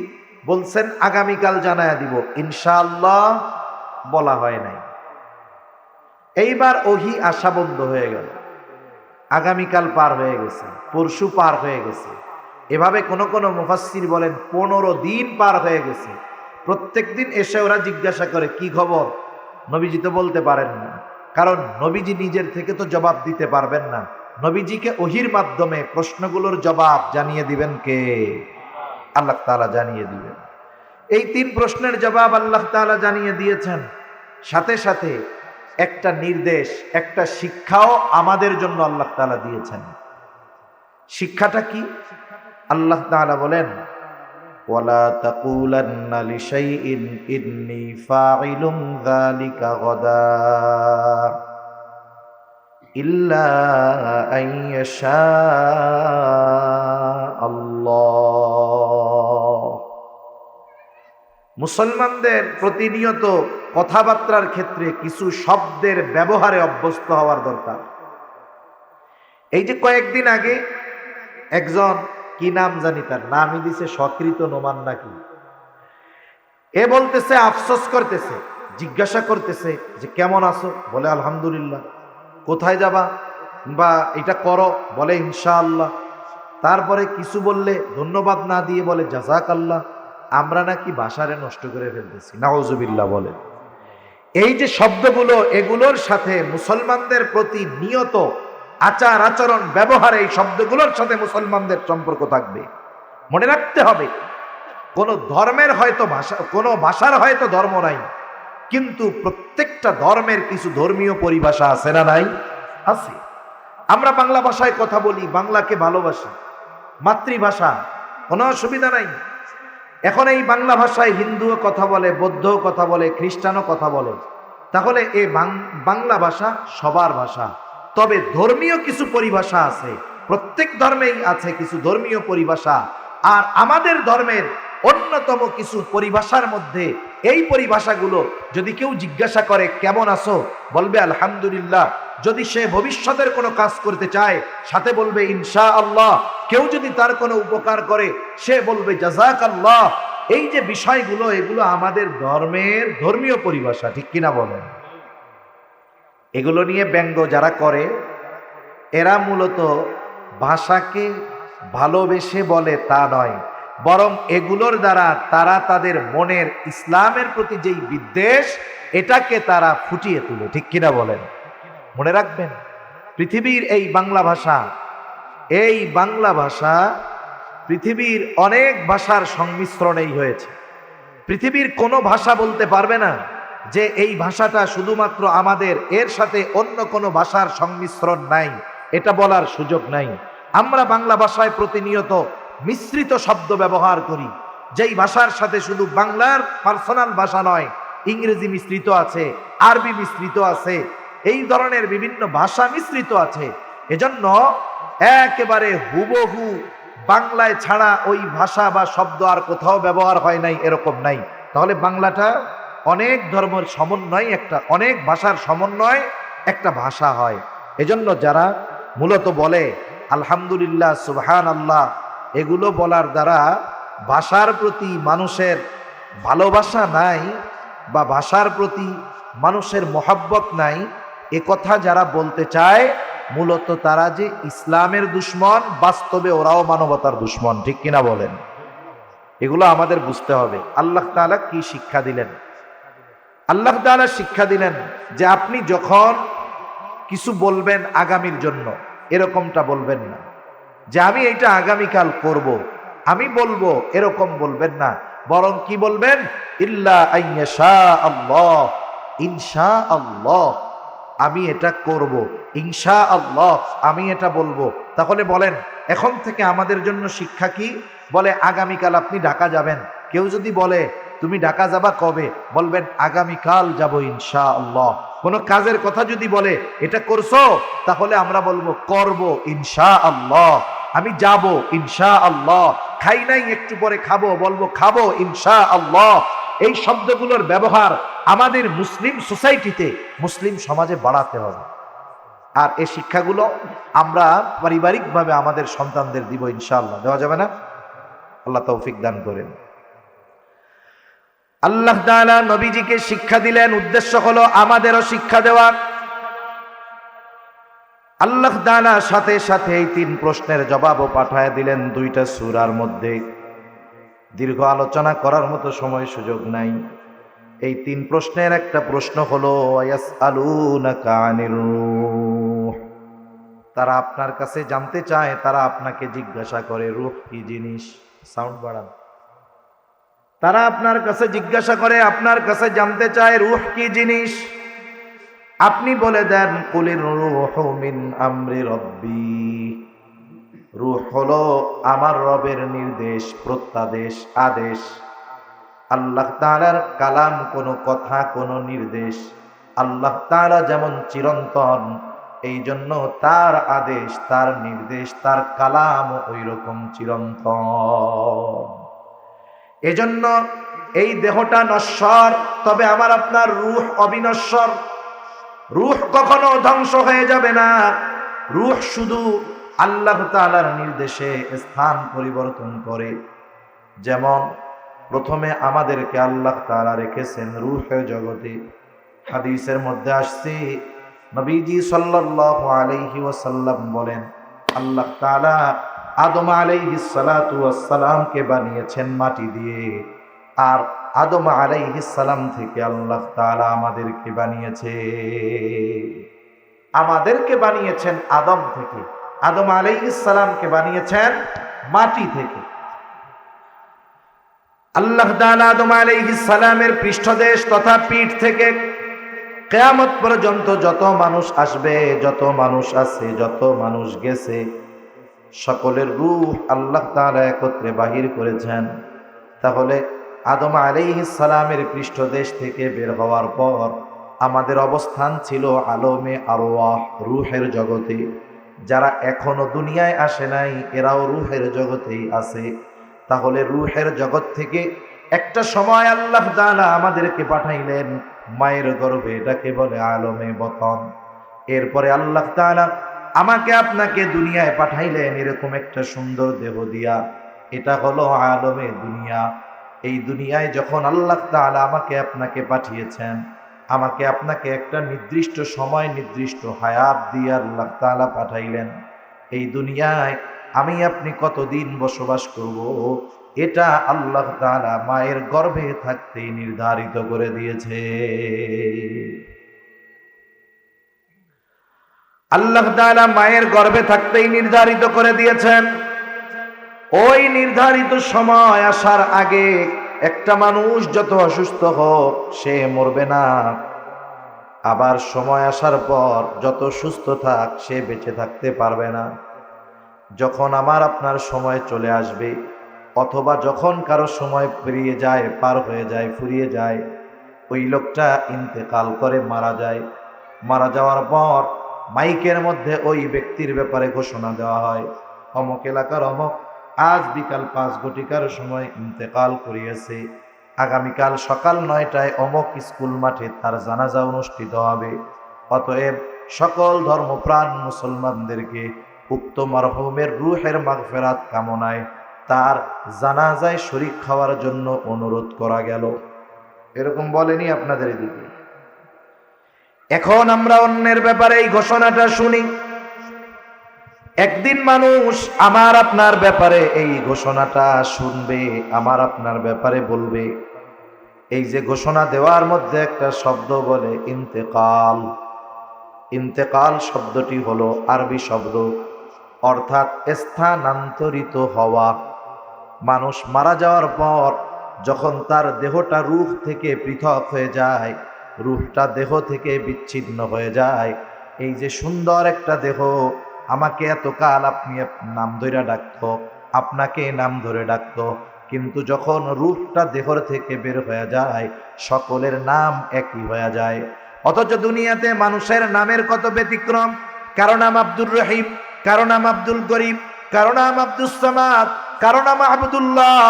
[SPEAKER 1] বলছেন আগামীকাল জানায় দিব, ইনশাআল্লাহ বলা হয় নাই। এইবার ওহি আসা বন্ধ হয়ে গেল। আগামীকাল পার হয়ে গেছে, পরশু পার হয়ে গেছে, এভাবে কোন কোন মুফাসসির বলেন 15 দিন পার হয়ে গেছে। প্রত্যেক দিন এসে ওরা জিজ্ঞাসা করে কি খবর, নবীজি তো বলতে পারেন না, কারণ নবীজি নিজের থেকে তো জবাব দিতে পারবেন না। নবীজিকে ওহির মাধ্যমে প্রশ্নগুলোর জবাব জানিয়ে দিবেন কে? আল্লাহ তাআলা জানিয়ে দিবেন। এই 3 প্রশ্নের জবাব আল্লাহ তাআলা জানিয়ে দিয়েছেন, সাথে সাথে একটা নির্দেশ, একটা শিক্ষাও আমাদের জন্য আল্লাহ তাআলা দিয়েছেন। শিক্ষাটা কি? আল্লাহ তাআলা বলেন, ওয়ালা তাকুলান্না লিশাইইন ইন্নী ফাইলুন যালিকা গাদা ইল্লা আইয়াশা আল্লাহ। মুসলমানদের প্রতিনিয়ত কথাবার্তার ক্ষেত্রে কিছু শব্দের ব্যবহারে অভ্যস্ত হওয়ার দরকার। এই যে কয়েকদিন আগে একজন, কি নাম জানি, তার নামই দিছে সকৃত নোমান নাকি, এ বলতেছে, আফসোস করতেছে, জিজ্ঞাসা করতেছে যে কেমন আছো, বলে আলহামদুলিল্লাহ। কোথায় যাবা, বা এটা করো, বলে ইনশাআল্লাহ। তারপরে কিছু বললে ধন্যবাদ না দিয়ে বলে জাযাকাল্লাহ। আমরা নাকি ভাষারে নষ্ট করে ফেলতেছি, নাউজুবিল্লাহ বলে। এই যে শব্দগুলো, এগুলোর সাথে মুসলমানদের প্রতি নিয়ত আচার আচরণ ব্যবহার, এই শব্দগুলোর সাথে মুসলমানদের সম্পর্ক থাকবে। মনে রাখতে হবে, কোন ধর্মের হয়তো ভাষা, কোনো ভাষার হয়তো ধর্ম নাই, কিন্তু প্রত্যেকটা ধর্মের কিছু ধর্মীয় পরিভাষা আছে না নাই? আছে। আমরা বাংলা ভাষায় কথা বলি, বাংলাকে ভালোবাসি, মাতৃভাষা, কোনো অসুবিধা নাই। এখন এই বাংলা ভাষায় হিন্দুও কথা বলে, বৌদ্ধও কথা বলে, খ্রিস্টানও কথা বলে। তাহলে এই বাংলা ভাষা সবার ভাষা, তবে ধর্মীয় কিছু পরিভাষা আছে, প্রত্যেক ধর্মেই আছে কিছু ধর্মীয় পরিভাষা। আর আমাদের ধর্মের অন্যতম কিছু পরিভাষার মধ্যে এই পরিভাষাগুলো, যদি কেউ জিজ্ঞাসা করে কেমন আছো, বলবে আলহামদুলিল্লাহ। যদি সে ভবিষ্যতের কোনো কাজ করতে চায়, সাথে বলবে ইনশাআল্লাহ। কেউ যদি তার কোনো উপকার করে, সে বলবে জাযাকাল্লাহ। এই যে বিষয়গুলো, এগুলো আমাদের ধর্মের ধর্মীয় পরিভাষা, ঠিক কিনা বলেন? এগুলো নিয়ে ব্যঙ্গ যারা করে, এরা মূলত ভাষাকে ভালোবেসে বলে তা নয়, বরং এগুলোর দ্বারা তারা তাদের মনের ইসলামের প্রতি যেই বিদ্বেষ, এটাকে তারা ফুটিয়ে তোলে, ঠিক কিনা বলেন? মনে রাখবেন, পৃথিবীর এই বাংলা ভাষা, এই বাংলা ভাষা পৃথিবীর অনেক ভাষার সংমিশ্রণেই হয়েছে। পৃথিবীর কোনো ভাষা বলতে পারবে না যে এই ভাষাটা শুধুমাত্র আমাদের, এর সাথে অন্য কোনো ভাষার সংমিশ্রণ নাই, এটা বলার সুযোগ নাই। আমরা বাংলা ভাষায় প্রতিনিয়ত মিশ্রিত শব্দ ব্যবহার করি, যেই ভাষার সাথে শুধু বাংলার পার্সোনাল ভাষা নয়, ইংরেজি মিশ্রিত আছে, আরবি মিশ্রিত আছে, এই ধরনের বিভিন্ন ভাষা মিশ্রিত আছে। এজন্য একেবারে হুবহু বাংলায় ছাড়া ওই ভাষা বা শব্দ আর কোথাও ব্যবহার হয় নাই, এরকম নাই। তাহলে বাংলাটা অনেক ধর্মের সমন্বয়, একটা অনেক ভাষার সমন্বয় একটা ভাষা হয়। এজন্য যারা মূলত বলে আলহামদুলিল্লাহ, সুবহানাল্লাহ, এগুলো বলার দ্বারা ভাষার প্রতি মানুষের ভালোবাসা নাই বা ভাষার প্রতি মানুষের মহব্বত নাই, এ কথা যারা বলতে চায়, মূলত তারা যে ইসলামের দুশ্মন, বাস্তবে ওরাও মানবতার দুশ্মন, ঠিক কিনা বলেন? এগুলো আমাদের বুঝতে হবে। আল্লাহ তাআলা কি শিক্ষা দিলেন? আল্লাহ তাআলা শিক্ষা দিলেন যে আপনি যখন কিছু বলবেন আগামীর জন্য, এরকমটা বলবেন না যে আমি এইটা আগামীকাল করব, আমি বলবো, এরকম বলবেন না। বরং কি বলবেন? ইল্লা আইয়াশা আল্লাহ, ইনশাআল্লাহ আমি এটা করব, ইনশাআল্লাহ আমি এটা বলবো। তাহলে বলেন, এখন থেকে আমাদের জন্য শিক্ষা কি? বলে আগামীকাল আপনি ঢাকা যাবেন। কেউ যদি বলে তুমি ঢাকা যাবা কবে, বলবেন আগামীকাল যাব ইনশাআল্লাহ। কোনো কাজের কথা যদি বলে এটা করছো, তাহলে আমরা বলবো করব ইনশাআল্লাহ, আমি যাব ইনশাআল্লাহ। খাই নাই, একটু পরে খাবো, বলবো খাবো ইনশাআল্লাহ। এই শব্দগুলোর ব্যবহার আমাদের মুসলিম সোসাইটিতে, মুসলিম সমাজে বাড়াতে হবে। আর এই শিক্ষাগুলো আমরা পারিবারিকভাবে আমাদের সন্তানদের দিব ইনশাআল্লাহ। দেওয়া যাবে না? আল্লাহ তৌফিক দান করেন। আল্লাহ তাআলা নবীজিকে শিক্ষা দিলেন, উদ্দেশ্য হলো আমাদেরও শিক্ষা দেওয়া। আল্লাহ তাআলা সাথে সাথে এই 3 প্রশ্নের জবাবও পাঠায় দিলেন 2টা সূরার মধ্যে। দীর্ঘ আলোচনা করার মতো সময় সুযোগ নাই। এই 3 প্রশ্নের একটা প্রশ্ন হলো ইয়াসআলুনাকা আনির রূহ, তারা আপনার কাছে জানতে চায়, তারা আপনাকে জিজ্ঞাসা করে রূহ কি জিনিস। সাউন্ড বাড়ান। তারা আপনার কাছে জিজ্ঞাসা করে, আপনার কাছে জানতে চায় রূহ কি জিনিস। আপনি বলে দেন কুলির রূহু মিন আমরি রব্বি, রূহ হলো আমার রবের নির্দেশ, প্রত্যাদেশ, আদেশ। আল্লাহ তাআলার কালাম, কোনো কথা, কোনো নির্দেশ। আল্লাহ তাআলা যেমন চিরন্তন, এই জন্য তার আদেশ, তার নির্দেশ, তার কালাম ওই রকম চিরন্তন। এজন্য এই দেহটা নশ্বর, তবে আমার আপনার রূহ অবিনশ্বর। রূহ কখনো ধ্বংস হয়ে যাবে না। রূহ শুধু আল্লাহ তাআলার নির্দেশে স্থান পরিবর্তন করে। যেমন প্রথমে আমাদেরকে আল্লাহ তাআলা রেখেছেন রূহের জগতে। হাদিসের মধ্যে আসছে, নবীজি সাল্লাল্লাহু আলাইহি ওয়াসাল্লাম বলেন, আল্লাহ তাআলা আদম আলাইহিস সালাতু ওয়াস সালামকে বানিয়েছেন মাটি দিয়ে, আর আদম আলাইহিস সালাম থেকে আল্লাহ তাআলা আমাদেরকে বানিয়েছে, আমাদেরকে বানিয়েছেন আদম থেকে, আদম আলাইহিস সালামকে বানিয়েছেন মাটি থেকে। আল্লাহ তাআলা আদম আলাইহিস সালামের পৃষ্ঠদেশ তথা পিঠ থেকে কিয়ামত পর্যন্ত যত মানুষ আসবে, যত মানুষ আছে, যত মানুষ গেছে, সকলের রূহ আল্লাহ তাআলা একত্রে বাহির করেছেন। তাহলে আদম আলাইহিস সালামের পৃষ্ঠদেশ থেকে বের হওয়ার পর আমাদের অবস্থান ছিল আলমে আরওয়াহ, রূহের জগতে। যারা এখনো দুনিয়ায় আসে নাই এরাও রূহের জগতেই আছে। তাহলে রূহের জগৎ থেকে একটা সময় আল্লাহ তাআলা আমাদেরকে পাঠাইলেন মায়ের গর্ভে, এটাকে বলে আলমে বতন। এরপরে আল্লাহ তাআলা আমাকে আপনাকে দুনিয়ায় পাঠাইলেন এরকম একটা সুন্দর দেহ দিয়া, এটা হলো আলমে দুনিয়া। এই দুনিয়ায় যখন আল্লাহ তাআলা আমাকে আপনাকে পাঠিয়েছেন, আমাকে আপনাকে একটা নির্দিষ্ট সময় নির্দিষ্ট হায়াত দিয়ে আল্লাহ তাআলা পাঠাইলেন। এই দুনিয়ায় আমি আপনি কতদিন বসবাস করব এটা আল্লাহ তাআলা মায়ের গর্ভে থাকতেই নির্ধারিত করে দিয়েছে। আল্লাহ তাআলা মায়ের গর্ভে থাকতেই নির্ধারিত করে দিয়েছেন। ওই নির্ধারিত সময় আসার আগে একটা মানুষ যত অসুস্থ হোক সে মরবে না, আবার সময় আসার পর যত সুস্থ থাক সে বেঁচে থাকতে পারবে না। যখন আমার আপনার সময় চলে আসবে, অথবা যখন কারো সময় পেরিয়ে যায়, পার হয়ে যায়, ফুরিয়ে যায়, ওই লোকটা ইন্তেকাল করে মারা যায়। মারা যাওয়ার পর মাইকের মধ্যে ওই ব্যক্তির ব্যাপারে ঘোষণা দেওয়া হয়, অমুক এলাকার অমুক আজ বিকাল 5 ঘটিকার সময় ইন্তেকাল করিয়েছে, আগামীকাল সকাল 9টায় অমুক স্কুল মাঠে তার জানাজা অনুষ্ঠিত হবে। অতএব সকল ধর্মপ্রাণ মুসলমানদেরকে উক্ত মরহুমের রূহের মাগফিরাত কামনায় তার জানাজায় শরীক খাওয়ার জন্য অনুরোধ করা গেল। এরকম বলেনি আপনাদের এদিকে? এখন আমরা অন্যের ব্যাপারে এই ঘোষণাটা শুনি। একদিন মানুষ আমার আপনার ব্যাপারে এই ঘোষণাটা শুনবে, আমার আপনার ব্যাপারে বলবে। এই যে ঘোষণা দেওয়ার মধ্যে একটা শব্দ বলে ইন্তেকাল। ইন্তেকাল শব্দটি হলো আরবি শব্দ, অর্থাৎ স্থানান্তরিত হওয়া। মানুষ মারা যাওয়ার পর যখন তার দেহটা রূহ থেকে পৃথক হয়ে যায়, রূহটা দেহ থেকে বিচ্ছিন্ন হয়ে যায়, এই যে সুন্দর একটা দেহ, আমাকে এতকাল আপনি নাম ধরে ডাকতো, আপনাকে নাম ধরে ডাকতো, কিন্তু যখন রূহটা দেহর থেকে বের হয়ে যায় সকলের নাম একই হয়ে যায়। অথচ দুনিয়াতে মানুষের নামের কত ব্যতিক্রম। কারো নাম আব্দুর রহিম, কারো নাম আব্দুল করিম, কারো নাম আব্দুস সামাদ, কারো নাম আব্দুল্লাহ,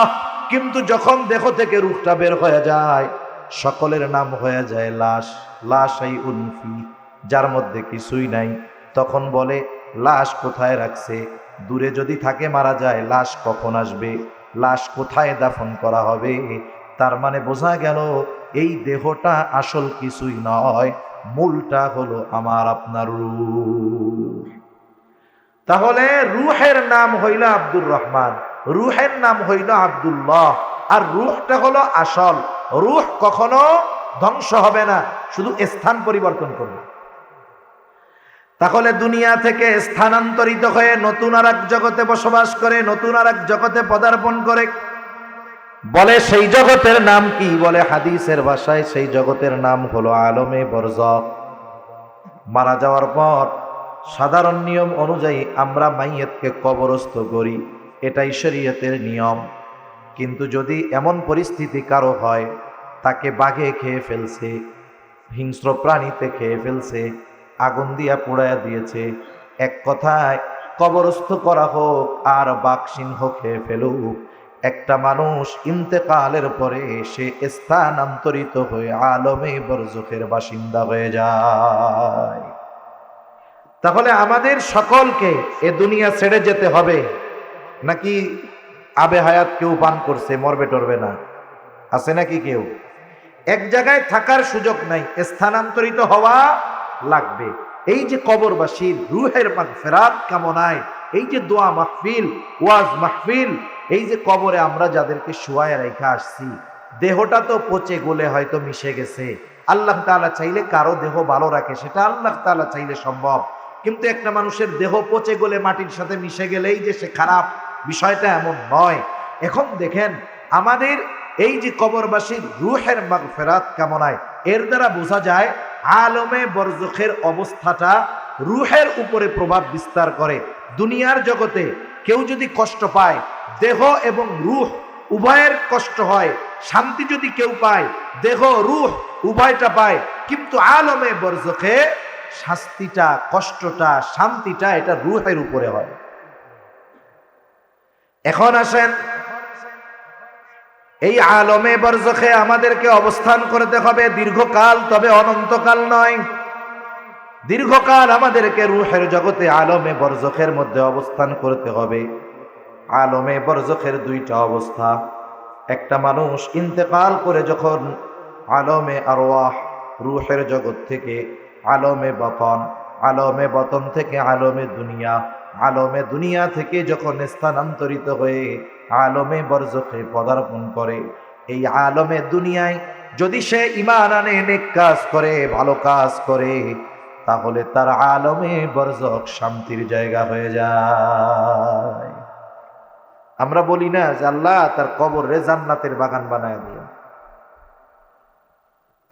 [SPEAKER 1] কিন্তু যখন দেহ থেকে রূহটা বের হয়ে যায় সকলের নাম হয়ে যায় লাশ। লাশাই উনফি, যার মধ্যে কিছুই নাই। তখন বলে লাশ কোথায় রাখছে? দূরে যদি থাকে মারা যায়, লাশ কখন আসবে, লাশ কোথায় দাফন করা হবে? তার মানে বোঝা গেল এই দেহটা আসল কিছুই নয়, মূলটা হলো আমার আপনার রূহ। তাহলে রূহের নাম হইল আব্দুর রহমান, রূহের নাম হইল আব্দুল্লাহ, আর রূহটা হলো আসল। রূহ কখনো ধ্বংস হবে না, শুধু স্থান পরিবর্তন করবে। তাহলে দুনিয়া থেকে স্থানান্তরিত হয়ে নতুন আর এক জগতে বসবাস করে, নতুন আর এক জগতে পদার্পণ করে। বলে সেই জগতের নাম কি? বলে হাদিসের ভাষায় সেই জগতের নাম হলো আলমে বরজখ। মারা যাওয়ার পর সাধারণ নিয়ম অনুযায়ী আমরা মাইয়তকে কবরস্থ করি, এটাই শরীয়তের নিয়ম। কিন্তু যদি এমন পরিস্থিতি কারো হয়, তাকে বাঘে খেয়ে ফেলছে, হিংস্র প্রাণীতে খেয়ে ফেলছে, আগুন দিয়া পুড়াইয়া দিয়েছে, এক কথায় কবরস্থ করা হোক আর বাঘ সিংহ খেয়ে ফেলুক, একটা মানুষ ইন্তেকালের পরে সে স্থানান্তরিত হয়ে আলমে বরজখের বাসিন্দা হয়ে যায়। তাহলে আমাদের সকলকে এ দুনিয়া ছেড়ে যেতে হবে, নাকি আবে হায়াত কেউ পান করছে মরবে টরবে না? আছে নাকি কেউ? এক জায়গায় থাকার সুযোগ নাই, স্থানান্তরিত হওয়া লাগবে। এই যে কবরবাসীর রূহের মাগফিরাত কামনায় এই যে দোয়া মাহফিল, ওয়াজ মাহফিল, এই যে কবরে আমরা যাদেরকে শুয়ায় রেখে আসছি, দেহটা তো পচে গলে হয়তো মিশে গেছে। আল্লাহ তাআলা চাইলে কারো দেহ ভালো রাখে, সেটা আল্লাহ তাআলা চাইলে সম্ভব। কিন্তু একটা মানুষের দেহ পচে গলে মাটির সাথে মিশে গেলেই যে সে খারাপ, বিষয়টা এমন নয়। এখন দেখেন, আমাদের এই যে কবরবাসীর রূহের মাগফিরাত কামনায়, এর দ্বারা বোঝা যায় আলমে বরজখের অবস্থাটা রূহের উপরে প্রভাব বিস্তার করে। দুনিয়ার জগতে কেউ যদি কষ্ট পায়, দেহ এবং রূহ উভয়ের কষ্ট হয়। শান্তি যদি কেউ পায়, দেহ রূহ উভয়টা পায়। কিন্তু আলমে বরজখে শাস্তিটা, কষ্টটা, শান্তিটা এটা রূহের উপরে হয়। এখন আসেন, এই আলমে বরজখে আমাদেরকে অবস্থান করতে হবে দীর্ঘকাল, তবে অনন্তকাল নয়। দীর্ঘকাল আমাদেরকে রূহের জগতে আলমে বরজখের মধ্যে অবস্থান করতে হবে। আলমে বরজখের দুইটা অবস্থা। একটা মানুষ ইন্তেকাল করে যখন আলমে আরওয়াহ রূহের জগৎ থেকে আলমে বতন থেকে আলমে দুনিয়া থেকে যখন স্থানান্তরিত হয়ে আলমে বরজখে পদার্পণ করে, এই আলমে দুনিয়ায় যদি সে ঈমান আনে, নেক কাজ করে, ভালো কাজ করে, তাহলে তার আলমে বরজখ শান্তির জায়গা হয়ে যায়। আমরা বলি না যে আল্লাহ তার কবরে জান্নাতের বাগান বানায় দিলেন।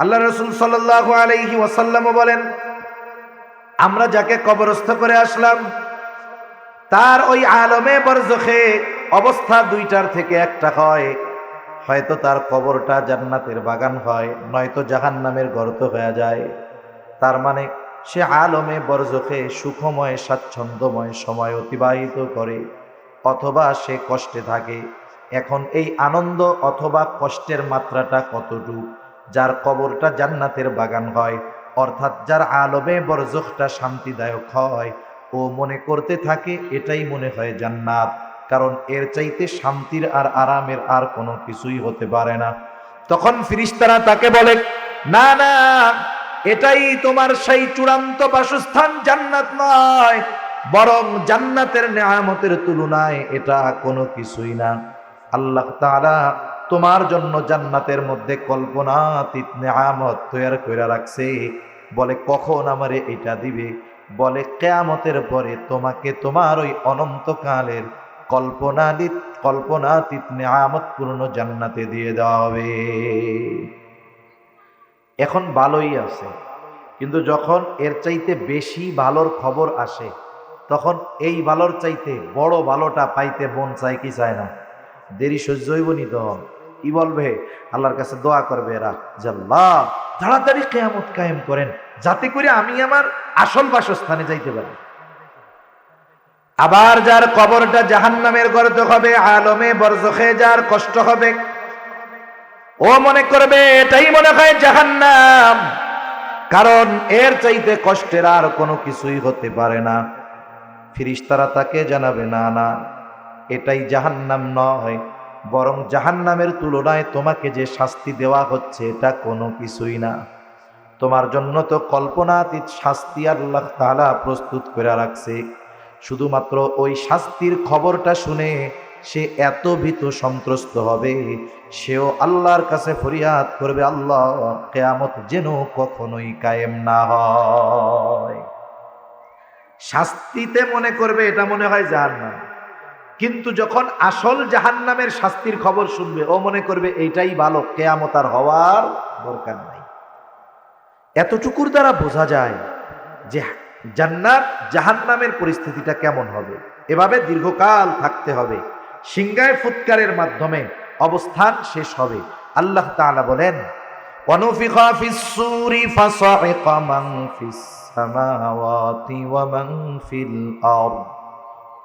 [SPEAKER 1] আল্লাহ রাসূল সাল্লাল্লাহু আলাইহি ওয়াসাল্লাম বলেন, আমরা যাকে কবরস্থ করে আসলাম তার ওই আলমে বরজখে অবস্থা দুইটার থেকে একটা হয়। হয়তো তার কবরটা জান্নাতের বাগান হয়, নয়তো জাহান্নামের গর্ত হয়ে যায়। তার মানে সে আলমে বরজখে সুখময় স্বাচ্ছন্দ্যময় সময় অতিবাহিত করে, অথবা সে কষ্টে থাকে। এখন এই আনন্দ অথবা কষ্টের মাত্রাটা কতটুকু? যার কবরটা জান্নাতের বাগান হয়, অর্থাৎ যার আলমে বরজখটা শান্তিদায়ক হয়, ও মনে করতে থাকে এটাই মনে হয় জান্নাত, কারণ এর চাইতে শান্তির আর আরামের আর কোনো কিছুই হতে পারে না। তখন ফেরেশতারা তাকে বলে, না না, এটাই তোমার সেই চূড়ান্ত বাসস্থান, জান্নাত নয়, বরং জান্নাতের নেয়ামতের তুলনায় এটা কোনো কিছুই না। আল্লাহ তাআলা তোমার জন্য জান্নাতের মধ্যে কল্পনাতীত নেয়ামত তৈরি করে রাখছে। বলে, কখন আমারে এটা দিবে? বলে, কিয়ামতের পরে তোমাকে তোমার ওই অনন্তকালের কল্পনাতীত নেয়ামত পূর্ণ জান্নাতে দিয়ে দেওয়া হবে। এখন ভালোই আছে, কিন্তু যখন এর চাইতে বেশি ভালোর খবর আসে, তখন এই ভালোর চাইতে বড় ভালোটা পাইতে মন চায় কি চায় না? দেরি সহ্য হইব নি? তখন কি বলবে? আল্লাহর কাছে দোয়া করবে এরা, যে আল্লাহ তাড়াতাড়ি কিয়ামত কায়েম করেন, যাতে করে আমি আমার আসল বাসস্থানে যাইতে পারি। আবার যার কবরটা জাহান্নামের গর্ত হবে, আলমে বরজখে যার কষ্ট হবে, ও মনে করবে এটাই মনে হয় জাহান্নাম, কারণ এর চাইতে কষ্টের আর কোনো কিছুই হতে পারে না। ফেরেশতারা তাকে জানাবে, না না, এটাই জাহান্নাম নয়, বরং জাহান্নামের তুলনায় তোমাকে যে শাস্তি দেওয়া হচ্ছে এটা কোনো কিছুই না। তোমার জন্য তো কল্পনাতীত শাস্তি আল্লাহ তাআলা প্রস্তুত করে রাখছে। শুধুমাত্র ওই শাস্তির খবরটা শুনে সে এত ভীত সন্ত্রস্ত হবে, সেও আল্লাহর কাছে ফরিয়াদ করবে, আল্লাহ কিয়ামত যেন কখনোই কায়েম না হয়। শাস্তিতে মনে করবে এটা মনে হয় জাহান্নাম, কিন্তু যখন আসল জাহান্নামের শাস্তির খবর শুনবে, ও মনে করবে এইটাই ভালো, কিয়ামত আর হওয়ার দরকার নাই। এতটুকুর দ্বারা বোঝা যায় যে জান্নাত জাহান্নামের পরিস্থিতিটা কেমন হবে। এভাবে দীর্ঘকাল থাকতে হবে, সিংহায় ফুৎকারের মাধ্যমে অবস্থান শেষ হবে। আল্লাহ তাআলা বলেন, ওয়ানুফিখা ফিস-সূরি ফাসাইকা মান ফিস-সামাওয়াতি ওয়া মান ফিল আরদ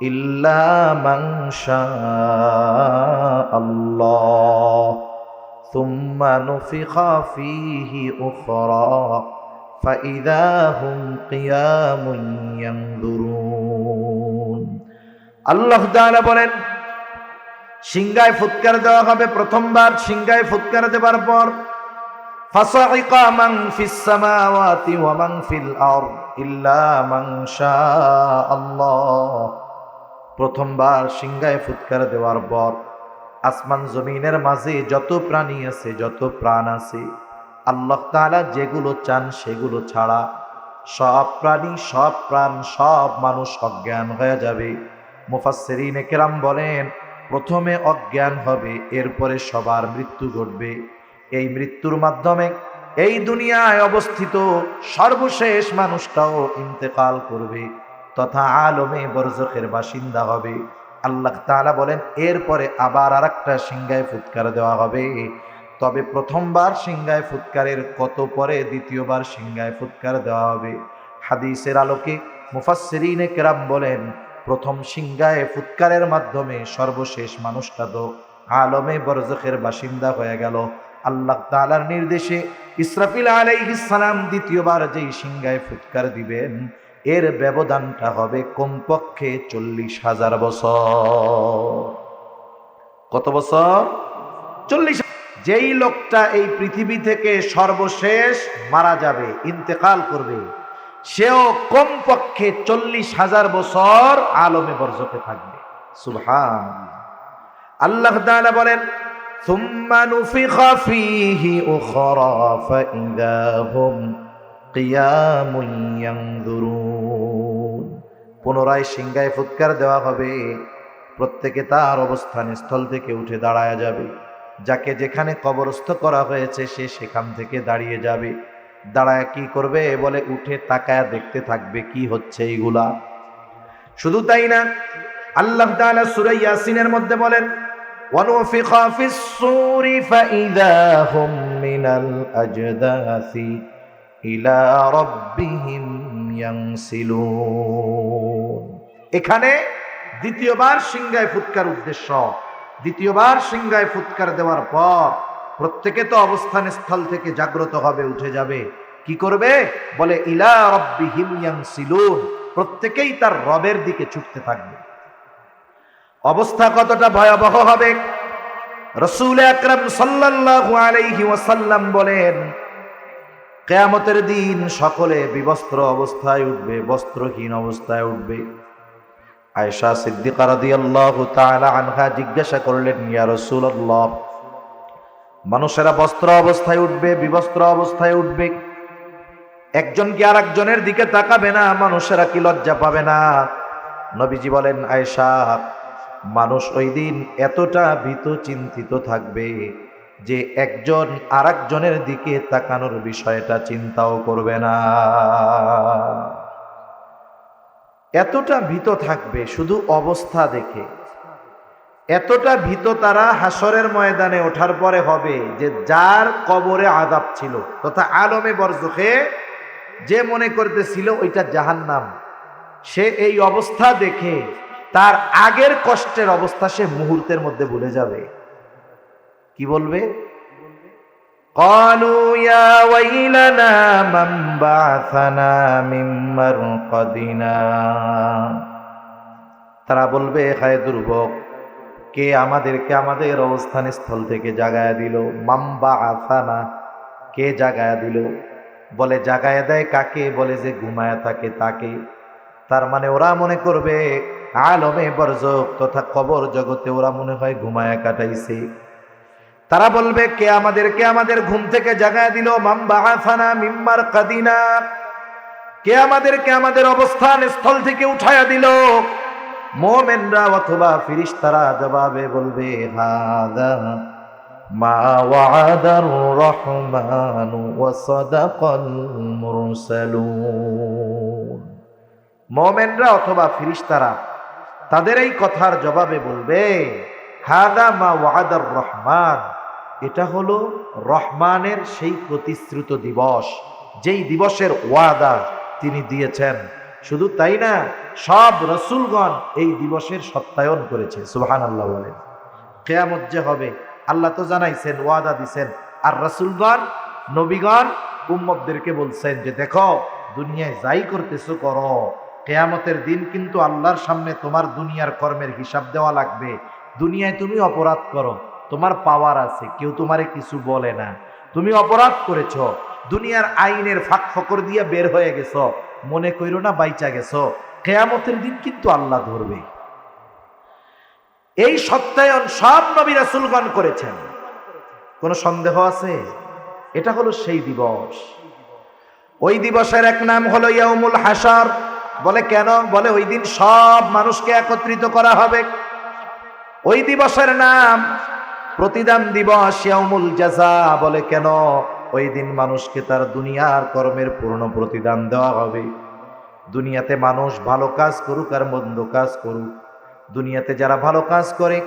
[SPEAKER 1] ইল্লা মান শাআল্লাহ সুম্মা নুফিখা ফীহি উখরা ফাইযা হুম কিয়ামুন ইয়ানযুরুন। আল্লাহ তাআলা বলেন, সিংহায় ফুৎকার দেওয়া হবে। প্রথমবার সিংহায় ফুৎকার দেবার পর ফাসাইকা মান ফিস সামাওয়াতি ওয়া মান ফিল আরদ ইল্লা মান শাআল্লাহ। প্রথমবার সিংহায় ফুৎকার দেওয়ার পর আসমান জমিনের মাঝে যত প্রাণী আছে, যত প্রাণ আছে, আল্লাহ তাআলা যেগুলো চান সেগুলো ছাড়া সব প্রাণী, সব প্রাণ, সব মানুষ অজ্ঞান হয়ে যাবে। মুফাসসিরিনে কেরাম বলেন, প্রথমে অজ্ঞান হবে, এরপরে সবার মৃত্যু ঘটবে। এই মৃত্যুর মাধ্যমে এই দুনিয়ায় অবস্থিত সর্বশেষ মানুষটাও ইন্তেকাল করবে তথা আলমে বরজখের বাসিন্দা হবে। আল্লাহ তাআলা বলেন, এরপরে আবার আরেকটা সিংহায় ফুৎকার দেওয়া হবে। তবে প্রথমবার সিংহায় ফুৎকারের কত পরে দ্বিতীয়বার সিংহায় ফুৎকার দেওয়া হবে? হাদিসের আলোকে মুফাসসিরিনে কেরাম বলেন, প্রথম সিংহায় ফুৎকারের মাধ্যমে সর্বশেষ মানুষটা তো আলমে বরজখের বাসিন্দা হয়ে গেল। আল্লাহ তাআলার নির্দেশে ইসরাফিল আলাইহিস সালাম দ্বিতীয়বার যেই সিংহায় ফুৎকার দিবেন, এর ব্যবধানটা হবে কমপক্ষে 40,000 বছর। কত বছর? 40। যেই লোকটা এই পৃথিবী থেকে সর্বশেষ মারা যাবে, ইন্তেকাল করবে, সেও কমপক্ষে 40,000 বছর আলমে বরজখে থাকবে। সুবহানাল্লাহ। আল্লাহ তাআলা বলেন, সুম্মা নুফিখা ফীহি উখরা ফাইযা হুম কিয়ামুন ইয়ানজুরুন। পুনরায় সিংহায় ফুৎকার দেওয়া হবে, প্রত্যেকে তার অবস্থান স্থল থেকে উঠে দাঁড়ায় যাবে। যাকে যেখানে কবরস্থ করা হয়েছে সে সেখান থেকে দাঁড়িয়ে যাবে। দাঁড়ায় কি করবে? বলে উঠে তাকায় দেখতে থাকবে কি হচ্ছে এইগুলা। শুধু তাই না, আল্লাহ তাআলা সূরা ইয়াসিনের মধ্যে বলেন, ওয়ানুফিখা ফিস-সূরি ফাইযা হুম মিনাল আজদাসি ইলা রাব্বিহিম ইয়ানসিলুন। এখানে দ্বিতীয়বার সিংহায় ফুৎকার উদ্দেশ্য। দ্বিতীয়বার সিংহায় ফুৎকার দেওয়ার পর প্রত্যেকে তো অবস্থান স্থল থেকে জাগ্রত হবে, উঠে যাবে। কি করবে? বলে ইলা রাব্বিহিম ইয়ানসিলুন, প্রত্যেকেই তার রবের দিকে ছুটতে থাকবে। অবস্থা কতটা ভয়াবহ হবে! রাসূল আকরাম সাল্লাল্লাহু আলাইহি ওয়াসাল্লাম বলেন, কিয়ামতের দিন সকলে বিবস্ত্র অবস্থায় উঠবে, বস্ত্রহীন অবস্থায় উঠবে। আয়েশা সিদ্দিকা রাদিয়াল্লাহু তাআলা আনহা জিজ্ঞাসা করলেন, ইয়া রাসূলুল্লাহ, মানুষেরা বস্ত্র অবস্থায় উঠবে, বিবস্ত্র অবস্থায় উঠবে, একজন কি আরেকজনের দিকে তাকাবে না? মানুষেরা কি লজ্জা পাবে না? নবীজি বলেন, আয়েশা, মানুষ ওই দিন এতটা ভীত চিন্তিত থাকবে যে একজন আরেকজনের দিকে তাকানোর বিষয়টা চিন্তাও করবে না। এতটা ভীত থাকবে শুধু অবস্থা দেখে। এতটা ভীত তারা হাসরের ময়দানে ওঠার পরে হবে যে যার কবরে আযাব ছিল তথা আলমে বরজখে যে মনে করতেছিল ওইটা জাহান্নাম, সে এই অবস্থা দেখে তার আগের কষ্টের অবস্থা সে মুহূর্তের মধ্যে ভুলে যাবে। কি বলবে? ক্বালু ইয়া ওয়াইলানা মান বা'আসানা মিন মারকাদিনা। তারা বলবে, হায় দুর্ভোগ, কে আমাদেরকে আমাদের অবস্থান স্থল থেকে জাগায়া দিল? মান বা'আসানা, কে জাগায়া দিল? বলে জাগায়া দেয় কাকে? বলে যে ঘুমায়া থাকে তাকে। তার মানে ওরা মনে করবে আলমে বরজখ তথা কবর জগতে ওরা মনে হয় ঘুমায়া কাটাইছে। তারা বলবে, কে আমাদেরকে আমাদের ঘুম থেকে জাগায়া দিল? মান বা'আসানা মিন মারকাদিনা, কে আমাদেরকে আমাদের অবস্থান স্থল থেকে উঠায়া দিল? মুমিনরা অথবা ফেরেশতারা জবাবে বলবে, হাযা মা ওয়া'আদার রহমানু ওয়া সাদাকাল মুরসালুন। মুমিনরা অথবা ফেরেশতারা তাদের এই কথার জবাবে বলবে, হাযা মা ওয়া'আদার রহমান, এটা হলো রহমানের সেই প্রতিশ্রুত দিবস, যেই দিবসের ওয়াদা তিনি দিয়েছেন। শুধু তাই না, সব রাসূলগণ এই দিবসের সত্যায়ন করেছে। সুবহানাল্লাহ বলেন। কিয়ামত যে হবে আল্লাহ তো জানাইছেন, ওয়াদা দিছেন, আর রাসূলগণ নবীগণ উম্মতদেরকে বলছেন যে দেখো, দুনিয়ায় যাই করতেছো করো, কিয়ামতের দিন কিন্তু আল্লাহর সামনে তোমার দুনিয়ার কর্মের হিসাব দেওয়া লাগবে। দুনিয়ায় তুমি অপরাধ করো, তোমার পাওয়ার আছে, কেউ তোমারে কিছু বলে না, তুমি অপরাধ করেছো, দুনিয়ার আইনের ফাঁক ফকর দিয়ে বের হয়ে গেছো, মনে কইরো না বাইচা গেছো, কিয়ামতের দিন কিন্তু আল্লাহ ধরবে। এই সত্যায়ন সব নবী রাসূলগণ করেছেন, কোনো সন্দেহ আছে? এটা হলো সেই দিবস। ওই দিবসের এক নাম হলো ইয়াউমুল হাশর। বলে কেন? বলে ওই দিন সব মানুষকে একত্রিত করা হবে। ওই দিবসের নাম প্রতিদান দিবস, ইয়াউমুল জাযা। বলে কেন? ওই দিন মানুষকে তার দুনিয়ার কর্মের পূর্ণ প্রতিদান দেওয়া হবে। দুনিয়াতে মানুষ ভালো কাজ করুক আর মন্দ কাজ করুক, দুনিয়াতে যারা ভালো কাজ করে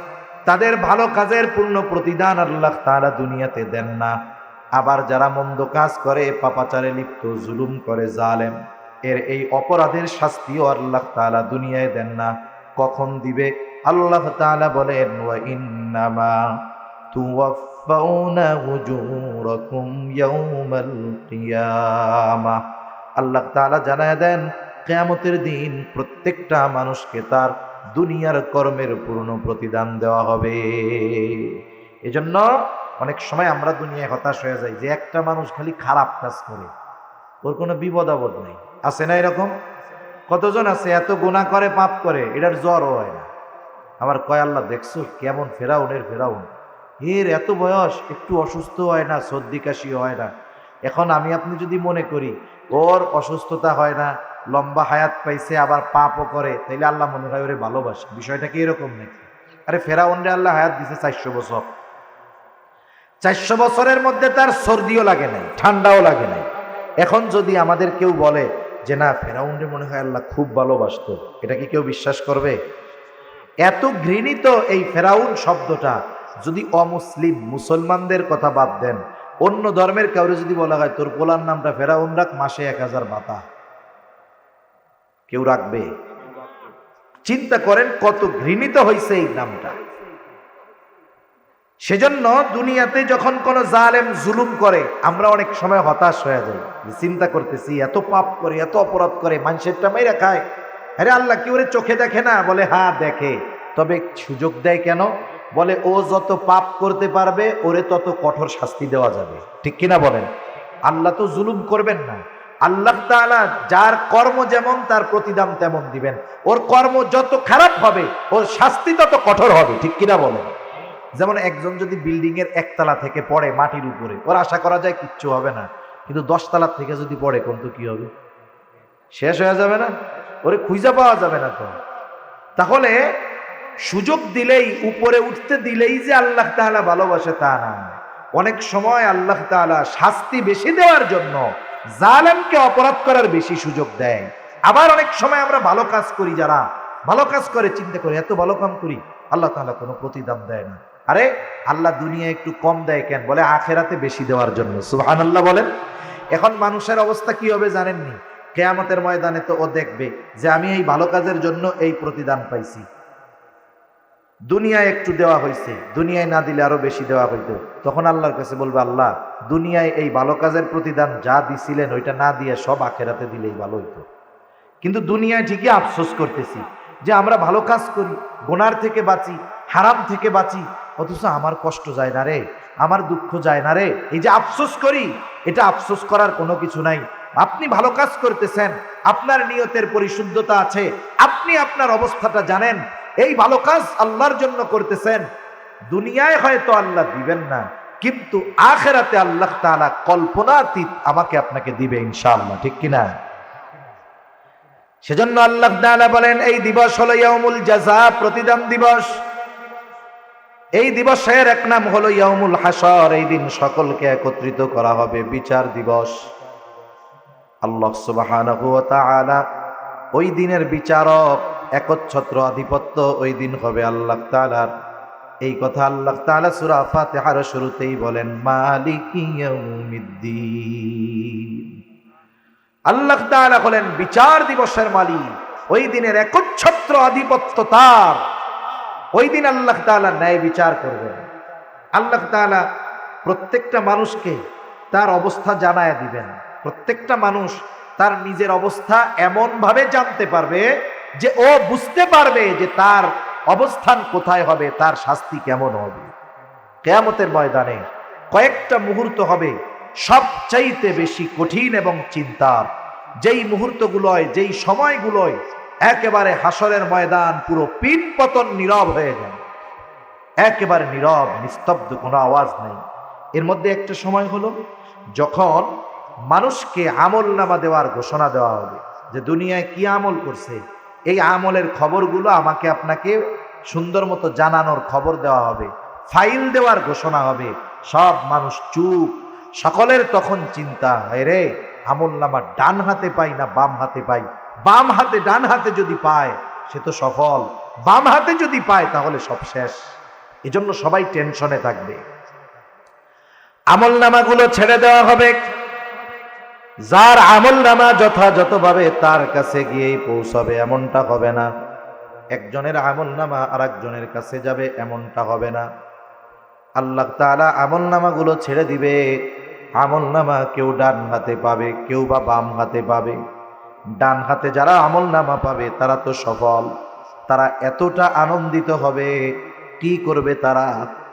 [SPEAKER 1] তাদের ভালো কাজের পূর্ণ প্রতিদান আল্লাহ তাআলা দুনিয়াতে দেন না। আবার যারা মন্দ কাজ করে, পাপাচারে লিপ্ত, জুলুম করে, জালেম, এই অপরাধের শাস্তিও আল্লাহ তাআলা দুনিয়ায় দেন না। কখন দিবে? আল্লাহ তাআলা বলেন, ওয়া ইন্নামা তুওয়াফাউনা উজুরাকুম ইয়াউমাল কিয়ামাহ। আল্লাহ তাআলা জানায় দেন, কিয়ামতের দিন প্রত্যেকটা মানুষকে তার দুনিয়ার কর্মের পূর্ণ প্রতিদান দেওয়া হবে। এজন্য অনেক সময় আমরা দুনিয়ায় হতাশ হয়ে যাই যে একটা মানুষ খালি খারাপ কাজ করে, ওর কোনো বিপদ আপদ নেই। আছে না এরকম? কতজন আছে এত গুনাহ করে, পাপ করে, এটার জ্বরও হয় না। আবার কয়, আল্লাহ দেখছো কেমন ফেরাউনের ফেরাউন, এর এত বয়স, একটু অসুস্থ হয় না, সর্দি কাশি হয় না। এখন আমি আপনি যদি মনে করি ওর অসুস্থতা হয় না, লম্বা হায়াত পাইছে, আবার পাপও করে, তাইলে আল্লাহ মনে হয় ওরে ভালোবাসে। বিষয়টা কি এরকম নাকি? আরে ফেরাউনরে আল্লাহ হায়াত দিছে 400 বছর। 400 বছরের মধ্যে তার সর্দিও লাগে নাই, ঠান্ডাও লাগে নাই। এখন যদি আমাদের কেউ বলে যে না, ফেরাউনরে মনে হয় আল্লাহ খুব ভালোবাসতো, এটা কি কেউ বিশ্বাস করবে? এত ঘৃণিত এই ফেরাউন শব্দটা যদি অমুসলিম, মুসলমানদের কথা বাদ দেন, অন্য ধর্মের কাউরে যদি বলা হয় তোর পোলার নামটা ফেরাউন রাখ, মাসে 1000 ভাতা, কেউ রাখবে? চিন্তা করেন কত ঘৃণিত হয়েছে এই নামটা। সেজন্য দুনিয়াতে যখন কোন জালেম জুলুম করে, আমরা অনেক সময় হতাশ হয়ে যাই, চিন্তা করতেছি এত পাপ করে, এত অপরাধ করে, মানুষেরটা মাইরা খায়। আরে আল্লাহ কি ওরে চোখে দেখে না? বলে হ্যাঁ দেখে, তবে সুযোগ দেয় কেন? বলে ও যত পাপ করতে পারবে ওরে তত কঠোর শাস্তি দেওয়া যাবে। ঠিক কিনা বলেন? আল্লাহ তো জুলুম করবেন না। আল্লাহ তাআলা যার কর্ম যেমন তার প্রতিদান তেমন দিবেন। ওর কর্ম যত খারাপ হবে ওর শাস্তি তত কঠোর হবে। ঠিক কিনা বলেন? যেমন একজন যদি বিল্ডিং এর 1 তলা থেকে পড়ে মাটির উপরে, ওর আশা করা যায় কিচ্ছু হবে না, কিন্তু 10 তলা থেকে যদি পড়ে কোন তো কি হবে? শেষ হয়ে যাবে না? ওরে খুঁজে পাওয়া যাবে না তো। তাহলে সুযোগ দিলেই, উপরে উঠতে দিলেই যে আল্লাহ তাআলা ভালোবাসে তা না। অনেক সময় আল্লাহ তাআলা শাস্তি বেশি দেওয়ার জন্য জালেমকে অপরাধ করার বেশি সুযোগ দেয়। আবার অনেক সময় আমরা ভালো কাজ করি, যারা ভালো কাজ করে চিন্তা করে এত ভালো কাম করি, আল্লাহ তাআলা কোনো প্রতিদান দেয় না। আরে আল্লাহ দুনিয়ায় একটু কম দেয় কেন? বলে আখেরাতে বেশি দেওয়ার জন্য। সুবহানাল্লাহ বলেন। এখন মানুষের অবস্থা কি হবে জানেননি? কিয়ামতের ময়দানে তো ও দেখবে যে আমি এই ভালো কাজের জন্য এই প্রতিদান পাইছি, দুনিয়ায় একটু দেওয়া হয়েছে, দুনিয়ায় না দিলে আরো বেশি দেওয়া হইতো। তখন আল্লাহর কাছে বলবে, আল্লাহ দুনিয়ায় এই ভালো কাজের প্রতিদান যা দিছিলেন ওইটা না দিয়ে সব আখেরাতে দিলেই ভালো হইতো। কিন্তু দুনিয়ায় ঠিকই আফসোস করতেছি যে আমরা ভালো কাজ করি, গুনার থেকে বাঁচি, হারাম থেকে বাঁচি, অথচ আমার কষ্ট যায় না রে, আমার দুঃখ যায় না রে। এই যে আফসোস করি, এটা আফসোস করার কোনো কিছু নাই। আপনি ভালো কাজ করতেছেন, আপনার নিয়তের পরিশুদ্ধতা আছে, আপনি আপনার অবস্থাটা জানেন, এই ভালো কাজ আল্লাহর জন্য করতেছেন। দুনিয়ায় হয়তো আল্লাহ দিবেন না, কিন্তু আখেরাতে আল্লাহ তাআলা কল্পনাতীত আমাকে আপনাকে দিবে ইনশাআল্লাহ। ঠিক কিনা? সেজন্য আল্লাহ তাআলা বলেন এই দিবস হলো ইয়াউমুল জাযা, প্রতিদান দিবস। এই দিবসের এক নাম হলো ইয়াউমুল হাশর। এই দিন সকলকে একত্রিত করা হবে, বিচার দিবস। আল্লাহ সুবহানাহু ওয়া তাআলা ওই দিনের বিচারক, একচ্ছত্র আধিপত্য ওই দিন হবে আল্লাহ তাআলার। এই কথা আল্লাহ তাআলা সূরা ফাতিহার শুরুতেই বলেন, মালিকি ইয়াউমিদ্দিন। আল্লাহ তাআলা হলেন বিচার দিবসের মালিক। ওই দিনের একচ্ছত্র আধিপত্য তার। ওই দিন আল্লাহ তাআলা ন্যায় বিচার করবেন। আল্লাহ তাআলা প্রত্যেকটা মানুষকে তার অবস্থা জানায়া দিবেন। প্রত্যেকটা মানুষ তার নিজের অবস্থা এমন ভাবে জানতে পারবে যে ও বুঝতে পারবে যে তার অবস্থান কোথায় হবে, তার শাস্তি কেমন হবে। কিয়ামতের ময়দানে কয়েকটা মুহূর্ত হবে সবচাইতে বেশি কঠিন এবং চিন্তার। যেই মুহূর্তগুলোয়, যেই সময়গুলোয় একেবারে হাসরের ময়দান পুরো পিন পতন নীরব হয়ে যায়। একেবারে নীরব, নিস্তব্ধ, কোনো আওয়াজ নেই। এর মধ্যে একটা সময় হলো যখন মানুষকে আমল নামা দেওয়ার ঘোষণা দেওয়া হবে, যে দুনিয়ায় কি আমল করছে এই আমলের খবরগুলো আমাকে আপনাকে সুন্দর মতো জানানোর খবর দেওয়া হবে, ফাইল দেওয়ার ঘোষণা হবে। সব মানুষ চুপ, সকলের তখন চিন্তা, রে আমল নামা ডান হাতে পাই না বাম হাতে পাই, বাম হাতে ডান হাতে যদি পায় সে তো সফল, বাম হাতে যদি পায় তাহলে সব শেষ। এজন্য সবাই টেনশনে থাকবে। আমল নামাগুলো ছেড়ে দেওয়া হবে, যার আমল নামা যথাযথভাবে তার কাছে গিয়েই পৌঁছাবে এমনটা হবে না, একজনের আমল নামা আর একজনের কাছে যাবে এমনটা হবে না। আল্লাহ তাআলা আমল নামাগুলো ছেড়ে দিবে। আমল নামা কেউ ডান হাতে পাবে, কেউ বা বাম হাতে পাবে। ডান হাতে যারা আমল নামা পাবে তারা তো সফল, তারা এতটা আনন্দিত হবে, কি করবে তারা?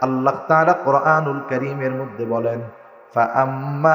[SPEAKER 1] আল্লাহ তাআলা কোরআনুল কারীমের মধ্যে বলেন, ফা আম্মা